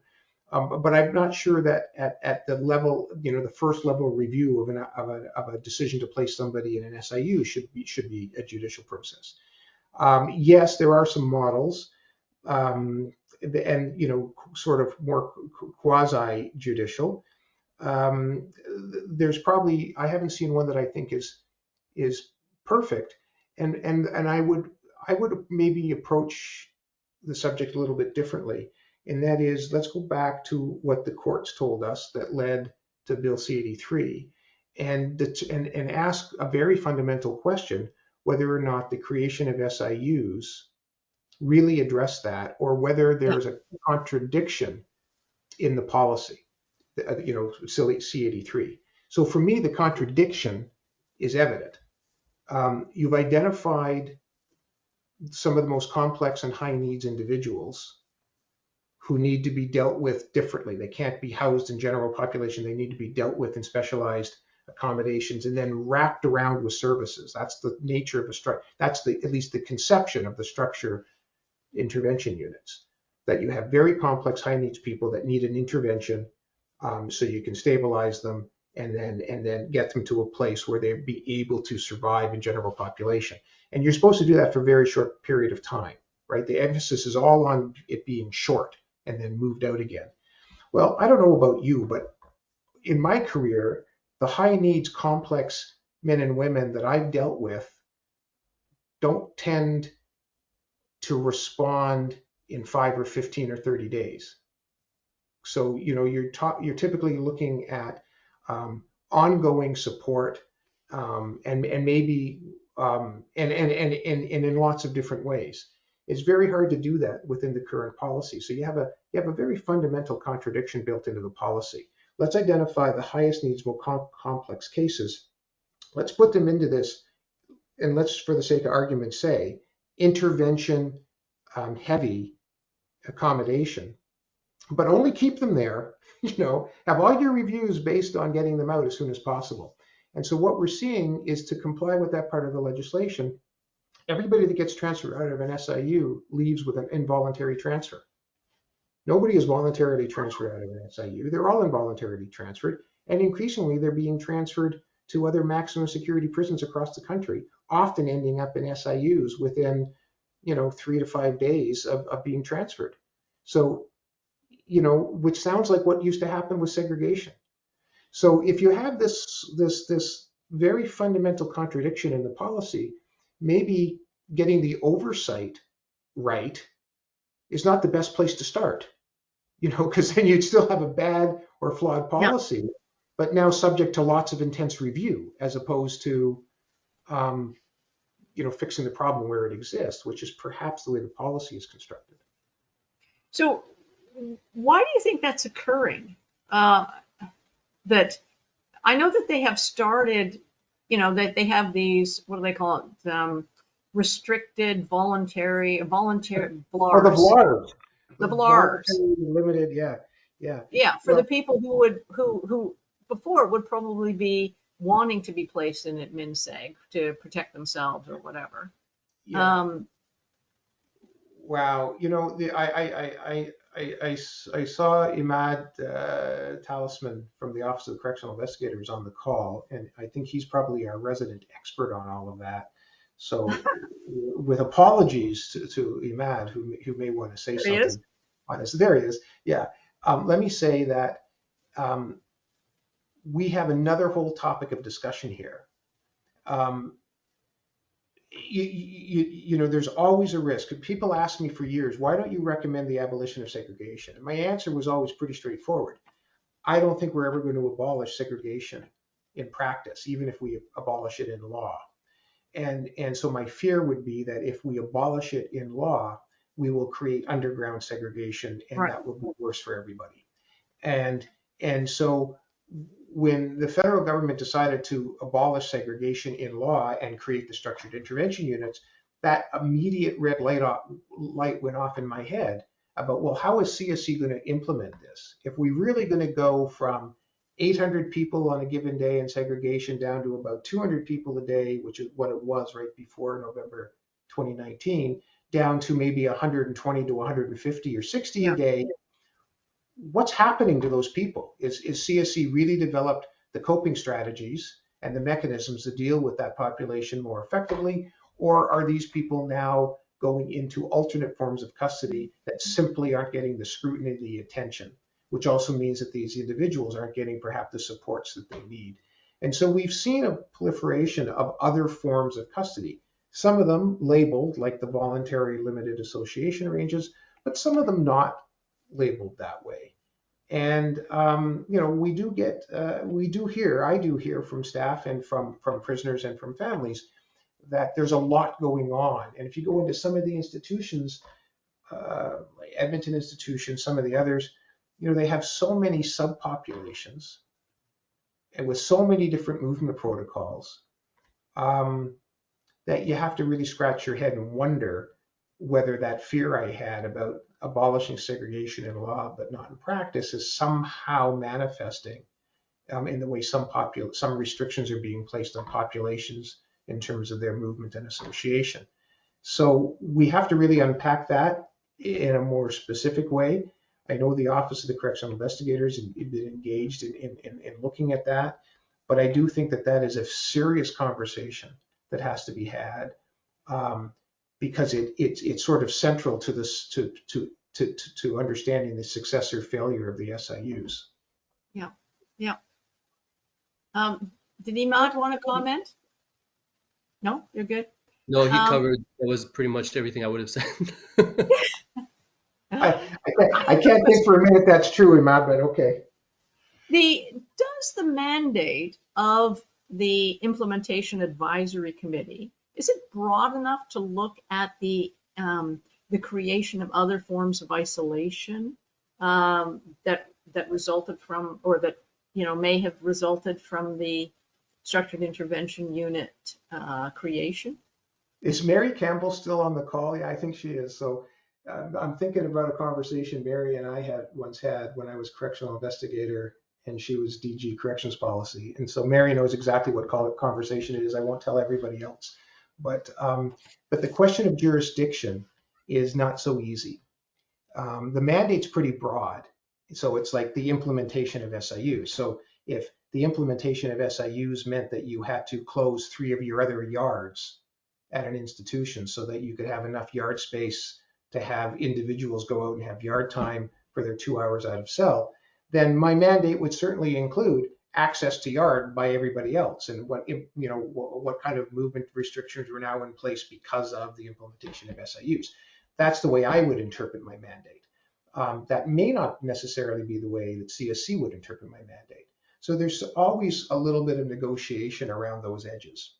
[SPEAKER 3] But I'm not sure that at the level, the first level review of a decision to place somebody in an SIU should be a judicial process. Yes, there are some models, and sort of more quasi judicial. There's probably, I haven't seen one that I think is perfect, and I would maybe approach the subject a little bit differently, and that is, let's go back to what the courts told us that led to Bill C-83, and ask a very fundamental question, whether or not the creation of SIUs really address that, or whether
[SPEAKER 2] Yeah.
[SPEAKER 3] there's a contradiction in the policy, C83. So for me, the contradiction is evident. You've identified some of the most complex and high needs individuals who need to be dealt with differently. They can't be housed in general population. They need to be dealt with in specialized accommodations and then wrapped around with services. That's the nature of a structure. That's at least the conception of the structure intervention units, that you have very complex high needs people that need an intervention, so you can stabilize them and then get them to a place where they'd be able to survive in general population. And you're supposed to do that for a very short period of time, right? The emphasis is all on it being short and then moved out again. Well, I don't know about you, but in my career, the high needs complex men and women that I've dealt with don't tend to respond in 5 or 15 or 30 days. So, you're typically looking at ongoing support, and maybe and in lots of different ways. It's very hard to do that within the current policy. So you have a very fundamental contradiction built into the policy. Let's identify the highest needs, most complex cases. Let's put them into this, and let's, for the sake of argument, say intervention heavy accommodation, but only keep them there. Have all your reviews based on getting them out as soon as possible. And so what we're seeing is, to comply with that part of the legislation, everybody that gets transferred out of an SIU leaves with an involuntary transfer. Nobody is voluntarily transferred out of an SIU. They're all involuntarily transferred, and increasingly they're being transferred to other maximum security prisons across the country, often ending up in SIUs within 3 to 5 days of being transferred. So, which sounds like what used to happen with segregation. So if you have this very fundamental contradiction in the policy, maybe getting the oversight right is not the best place to start, because then you'd still have a bad or flawed policy, but now subject to lots of intense review, as opposed to, fixing the problem where it exists, which is perhaps the way the policy is constructed.
[SPEAKER 2] So why do you think that's occurring? That I know that they have started, that they have these, what do they call it? Restricted, voluntary VLARs.
[SPEAKER 3] Oh, the VLARs.
[SPEAKER 2] The VLARs.
[SPEAKER 3] Limited, yeah.
[SPEAKER 2] Yeah, for the people who before would probably be wanting to be placed in MinSeg to protect themselves or whatever.
[SPEAKER 3] Yeah. Wow, I saw Imad Talisman from the Office of the Correctional Investigator was on the call, and I think he's probably our resident expert on all of that. So, with apologies to Imad, who may want to say something on this. There he is. Yeah. Let me say that we have another whole topic of discussion here. There's always a risk. People ask me for years, why don't you recommend the abolition of segregation? And my answer was always pretty straightforward. I don't think we're ever going to abolish segregation in practice, even if we abolish it in law. And so my fear would be that if we abolish it in law, we will create underground segregation, and
[SPEAKER 2] Right.
[SPEAKER 3] that will be worse for everybody. And so when the federal government decided to abolish segregation in law and create the structured intervention units, that immediate red light went off in my head about, well, how is CSE going to implement this? If we're really going to go from 800 people on a given day in segregation down to about 200 people a day, which is what it was right before November 2019, down to maybe 120 to 150 or 60 a day, what's happening to those people? Is CSE really developed the coping strategies and the mechanisms to deal with that population more effectively? Or are these people now going into alternate forms of custody that simply aren't getting the scrutiny, the attention, which also means that these individuals aren't getting perhaps the supports that they need? And so we've seen a proliferation of other forms of custody, some of them labeled like the voluntary limited association ranges, but some of them not labeled that way. And we do get, I do hear from staff and from prisoners and from families that there's a lot going on. And if you go into some of the institutions, like Edmonton Institution, some of the others, they have so many subpopulations and with so many different movement protocols, that you have to really scratch your head and wonder whether that fear I had about abolishing segregation in law but not in practice is somehow manifesting in the way some restrictions are being placed on populations in terms of their movement and association. So we have to really unpack that in a more specific way. I know the Office of the Correctional Investigators has been engaged in looking at that, but I do think that is a serious conversation that has to be had, because it's sort of central to this to understanding the success or failure of the SIUs.
[SPEAKER 2] Yeah, yeah. Did Imad want to comment? No, you're good.
[SPEAKER 6] No, he covered. That was pretty much everything I would have said.
[SPEAKER 3] I can't think for a minute that's true, Imad, but okay.
[SPEAKER 2] Does the mandate of the Implementation Advisory Committee, is it broad enough to look at the creation of other forms of isolation that resulted from, or that may have resulted from the Structured Intervention Unit creation?
[SPEAKER 3] Is Mary Campbell still on the call? Yeah, I think she is. So I'm thinking about a conversation Mary and I once had when I was correctional investigator and she was DG corrections policy. And so Mary knows exactly what conversation it is. I won't tell everybody else. But the question of jurisdiction is not so easy. The mandate's pretty broad. So it's like the implementation of SIUs. So if the implementation of SIUs meant that you had to close 3 of your other yards at an institution so that you could have enough yard space to have individuals go out and have yard time for their 2 hours out of cell, then my mandate would certainly include access to yard by everybody else, and what kind of movement restrictions were now in place because of the implementation of SIUs. That's the way I would interpret my mandate. That may not necessarily be the way that CSC would interpret my mandate. So there's always a little bit of negotiation around those edges.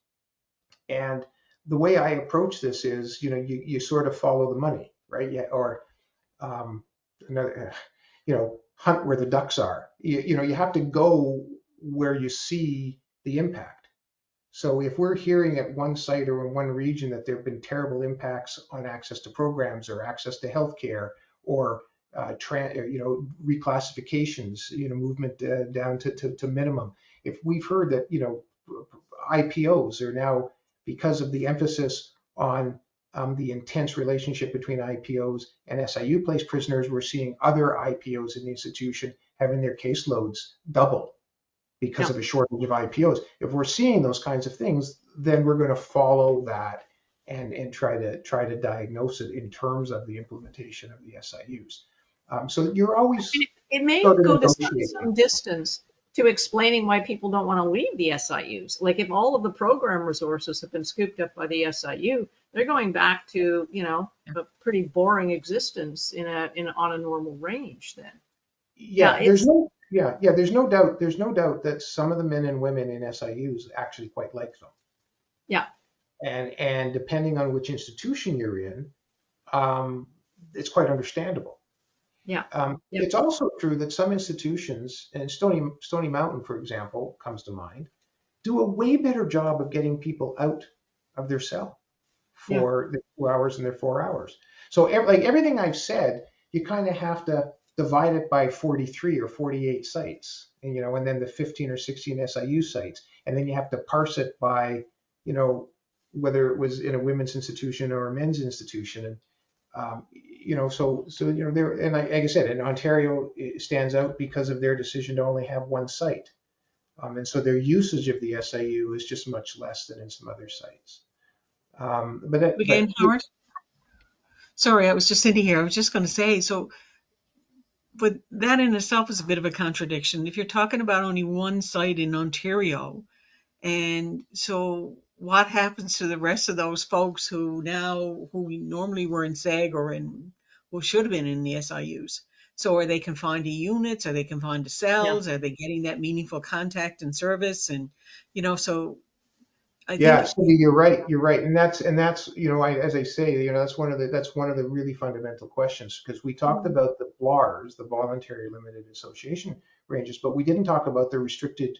[SPEAKER 3] And the way I approach this is, you sort of follow the money, right? Yeah, or hunt where the ducks are. You have to go where you see the impact. So if we're hearing at one site or in one region that there have been terrible impacts on access to programs or access to healthcare or reclassifications, movement down to minimum. If we've heard that, IPOs are now, because of the emphasis on the intense relationship between IPOs and SIU-placed prisoners, we're seeing other IPOs in the institution having their caseloads double because of a shortage of IPOs. If we're seeing those kinds of things, then we're going to follow that and try to diagnose it in terms of the implementation of the SIUs. So you're always
[SPEAKER 2] it may go to some distance to explaining why people don't want to leave the SIUs. Like if all of the program resources have been scooped up by the SIU, they're going back to a pretty boring existence on a normal range then.
[SPEAKER 3] There's no doubt that some of the men and women in SIUs actually quite like them.
[SPEAKER 2] Yeah.
[SPEAKER 3] And depending on which institution you're in, it's quite understandable.
[SPEAKER 2] Yeah.
[SPEAKER 3] It's also true that some institutions, and Stony Mountain, for example, comes to mind, do a way better job of getting people out of their cell for the 2 hours and their 4 hours. So everything I've said, you kind of have to divide it by 43 or 48 sites, and then the 15 or 16 SIU sites, and then you have to parse it by, whether it was in a women's institution or a men's institution, and there, and like I said, in Ontario, it stands out because of their decision to only have one site, and so their usage of the SIU is just much less than in some other sites.
[SPEAKER 4] Howard. Sorry, I was just sitting here. I was just going to say, but that in itself is a bit of a contradiction. If you're talking about only one site in Ontario, and so what happens to the rest of those folks who normally were in SEG or who should have been in the SIUs? So are they confined to units? Are they confined to
[SPEAKER 2] Yeah.
[SPEAKER 4] cells? Are they getting that meaningful contact and service? And, so I
[SPEAKER 3] Yeah,
[SPEAKER 4] think,
[SPEAKER 3] Cindy, you're right. You're right, and that's as I say, that's one of the really fundamental questions, because we talked about the VLARs, the voluntary limited association ranges, but we didn't talk about the restricted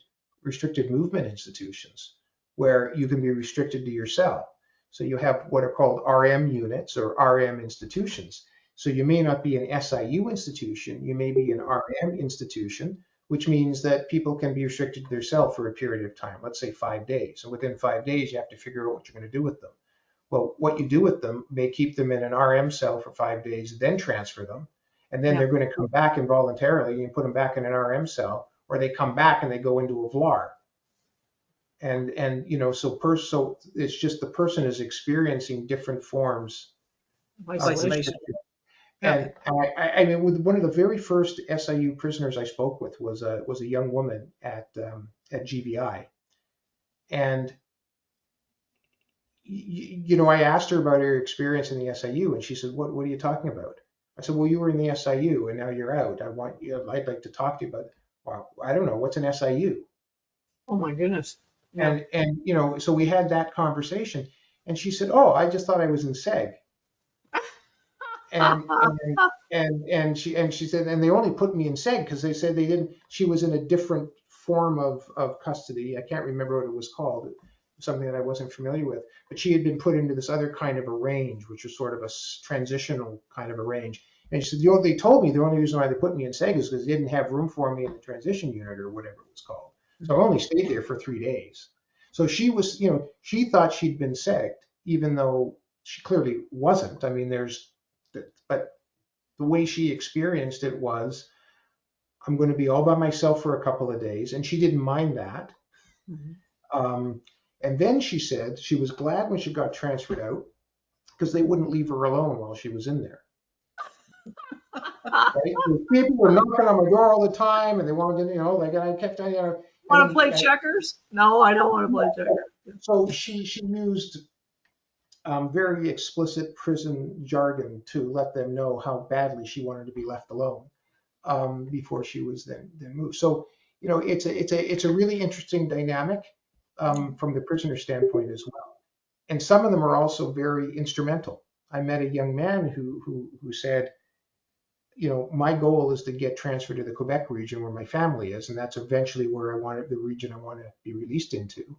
[SPEAKER 3] movement institutions, where you can be restricted to your cell. So you have what are called RM units or RM institutions. So you may not be an SIU institution, you may be an RM institution, which means that people can be restricted to their cell for a period of time, let's say 5 days. And within 5 days, you have to figure out what you're going to do with them. Well, what you do with them may keep them in an RM cell for 5 days, then transfer them. And then
[SPEAKER 2] Yeah.
[SPEAKER 3] they're going to come back involuntarily and put them back in an RM cell, or they come back and they go into a VLAR. So it's just the person is experiencing different forms of
[SPEAKER 2] Isolation.
[SPEAKER 3] restriction.
[SPEAKER 2] Yeah.
[SPEAKER 3] And I mean, with one of the very first SIU prisoners I spoke with was a young woman at GBI, and I asked her about her experience in the SIU, and she said, "What are you talking about?" I said, "Well, you were in the SIU, and now you're out. I'd like to talk to you about." Well, I don't know what's an SIU,
[SPEAKER 2] Oh my goodness. Yeah.
[SPEAKER 3] and so we had that conversation, and she said, "Oh, I just thought I was in SEG." And she said, and they only put me in SEG because they said they didn't. She was in a different form of custody. I can't remember what it was called, something that I wasn't familiar with. But she had been put into this other kind of a range, which was sort of a transitional kind of a range. And she said, they told me the only reason why they put me in SEG is because they didn't have room for me in the transition unit or whatever it was called. So I only stayed there for 3 days. So she was, she thought she'd been SEG'd, even though she clearly wasn't. I mean, but the way she experienced it was, I'm going to be all by myself for a couple of days, and she didn't mind that. And then she said she was glad when she got transferred out because they wouldn't leave her alone while she was in there. Right? People were knocking on my door all the time, and they wanted to, I kept,
[SPEAKER 2] Want to play checkers? No, I don't want to play checkers.
[SPEAKER 3] So she used very explicit prison jargon to let them know how badly she wanted to be left alone before she was then moved. So it's a really interesting dynamic from the prisoner standpoint as well. And some of them are also very instrumental. I met a young man who said, my goal is to get transferred to the Quebec region where my family is, and that's eventually where the region I want to be released into.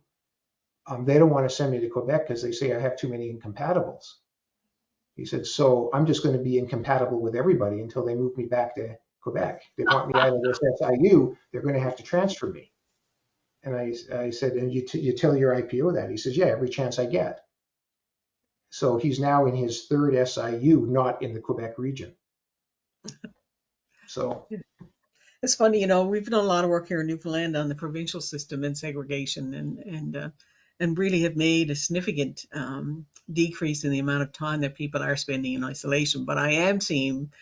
[SPEAKER 3] They don't want to send me to Quebec because they say I have too many incompatibles. He said, so I'm just going to be incompatible with everybody until they move me back to Quebec. They want me out of this SIU, they're going to have to transfer me. And I said, and you tell your IPO that? He says, yeah, every chance I get. So he's now in his third SIU, not in the Quebec region. So
[SPEAKER 4] it's funny, we've done a lot of work here in Newfoundland on the provincial system and segregation, and really have made a significant decrease in the amount of time that people are spending in isolation. But I am seeing,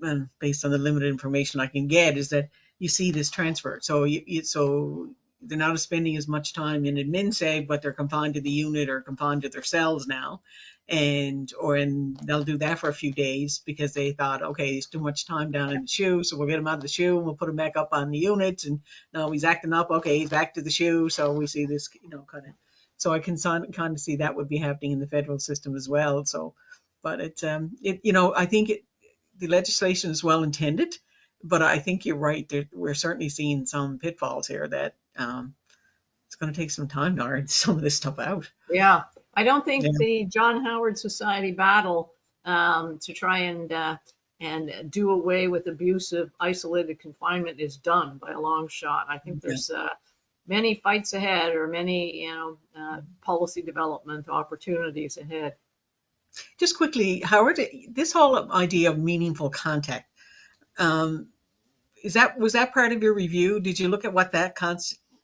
[SPEAKER 4] and based on the limited information I can get, is that you see this transfer. So so they're not spending as much time in admin seg, but they're confined to the unit or confined to their cells now. And they'll do that for a few days because they thought, okay, there's too much time down in the shoe, so we'll get him out of the shoe and we'll put him back up on the units. And no, he's acting up. Okay, he's back to the shoe. So we see this, kind of. So I can kind of see that would be happening in the federal system as well. So, but I think the legislation is well intended, but I think you're right. We're certainly seeing some pitfalls here that it's going to take some time to iron some of this stuff out.
[SPEAKER 2] Yeah, I don't think the John Howard Society battle to try and do away with abusive isolated confinement is done by a long shot. I think there's many fights ahead, or many policy development opportunities ahead.
[SPEAKER 4] Just quickly, Howard, this whole idea of meaningful contact, was that part of your review? Did you look at what that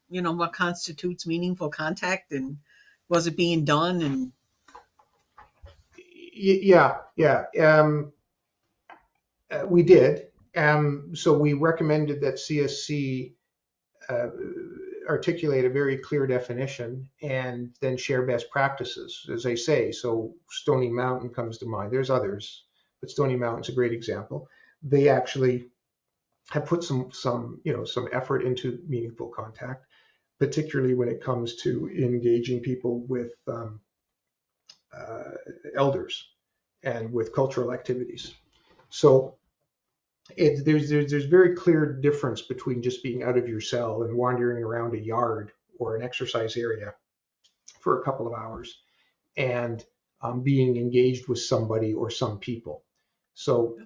[SPEAKER 4] what constitutes meaningful contact, and was it being done? And
[SPEAKER 3] yeah, we did. So we recommended that CSC articulate a very clear definition and then share best practices, as I say. So Stony Mountain comes to mind. There's others, but Stony Mountain's a great example. they actually have put some effort into meaningful contact, particularly when it comes to engaging people with elders and with cultural activities. So there's very clear difference between just being out of your cell and wandering around a yard or an exercise area for a couple of hours and being engaged with somebody or some people. So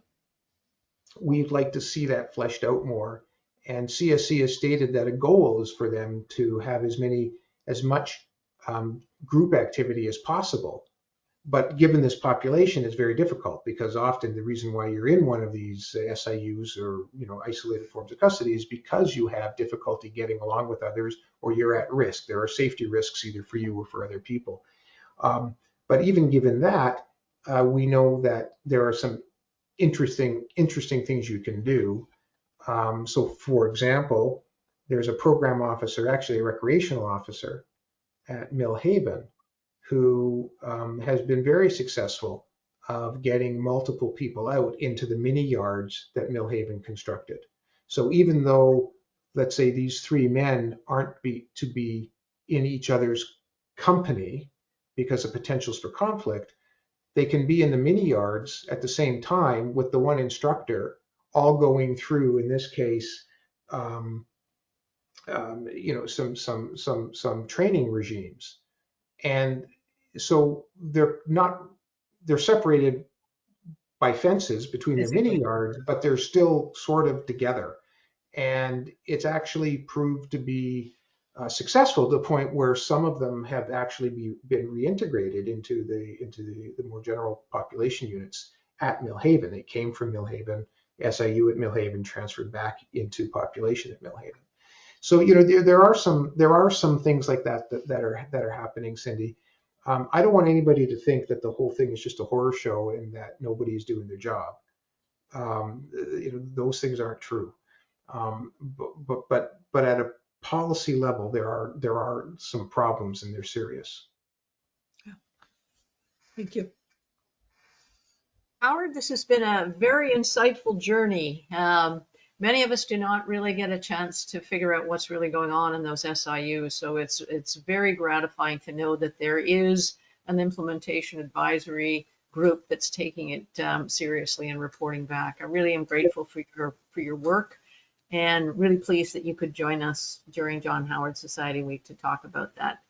[SPEAKER 3] we'd like to see that fleshed out more. And CSC has stated that a goal is for them to have as much group activity as possible. But given this population, it's very difficult because often the reason why you're in one of these SIUs or isolated forms of custody is because you have difficulty getting along with others or you're at risk. There are safety risks either for you or for other people. But even given that, we know that there are some interesting things you can do. So, for example, there's a program officer, actually a recreational officer at Millhaven, who has been very successful of getting multiple people out into the mini yards that Millhaven constructed. So even though, let's say, these three men aren't to be in each other's company because of potentials for conflict, they can be in the mini yards at the same time with the one instructor, all going through, in this case, some training regimes. And so they're separated by fences between the mini yards, but they're still sort of together. And it's actually proved to be successful to the point where some of them have actually been reintegrated into the more general population units at Millhaven. They came from Millhaven, SIU at Millhaven, transferred back into population at Millhaven. So there are some things like that are happening, Cindy. I don't want anybody to think that the whole thing is just a horror show and that nobody is doing their job. Those things aren't true. But at a policy level, there are some problems and they're serious.
[SPEAKER 4] Thank you.
[SPEAKER 2] Howard, this has been a very insightful journey. Many of us do not really get a chance to figure out what's really going on in those SIUs, so it's very gratifying to know that there is an implementation advisory group that's taking it seriously and reporting back. I really am grateful for your work and really pleased that you could join us during John Howard Society Week to talk about that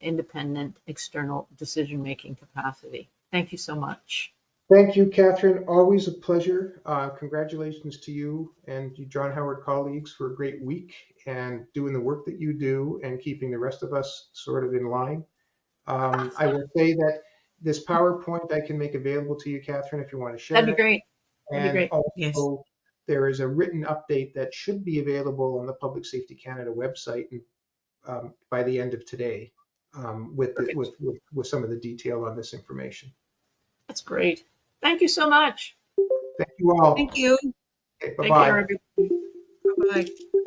[SPEAKER 2] independent external decision-making capacity. Thank you so much.
[SPEAKER 3] Thank you, Catherine. Always a pleasure. Congratulations to you and you John Howard colleagues for a great week and doing the work that you do and keeping the rest of us sort of in line. I will say that this PowerPoint I can make available to you, Catherine, if you want to share.
[SPEAKER 2] That'd be great. That'd be great.
[SPEAKER 3] Also,
[SPEAKER 4] Yes.
[SPEAKER 3] there is a written update that should be available on the Public Safety Canada website by the end of today with some of the detail on this information.
[SPEAKER 2] That's great. Thank you so much.
[SPEAKER 3] Thank you all.
[SPEAKER 4] Thank you.
[SPEAKER 3] Okay,
[SPEAKER 2] Take
[SPEAKER 3] bye-bye.
[SPEAKER 2] care, everybody.
[SPEAKER 4] Bye-bye.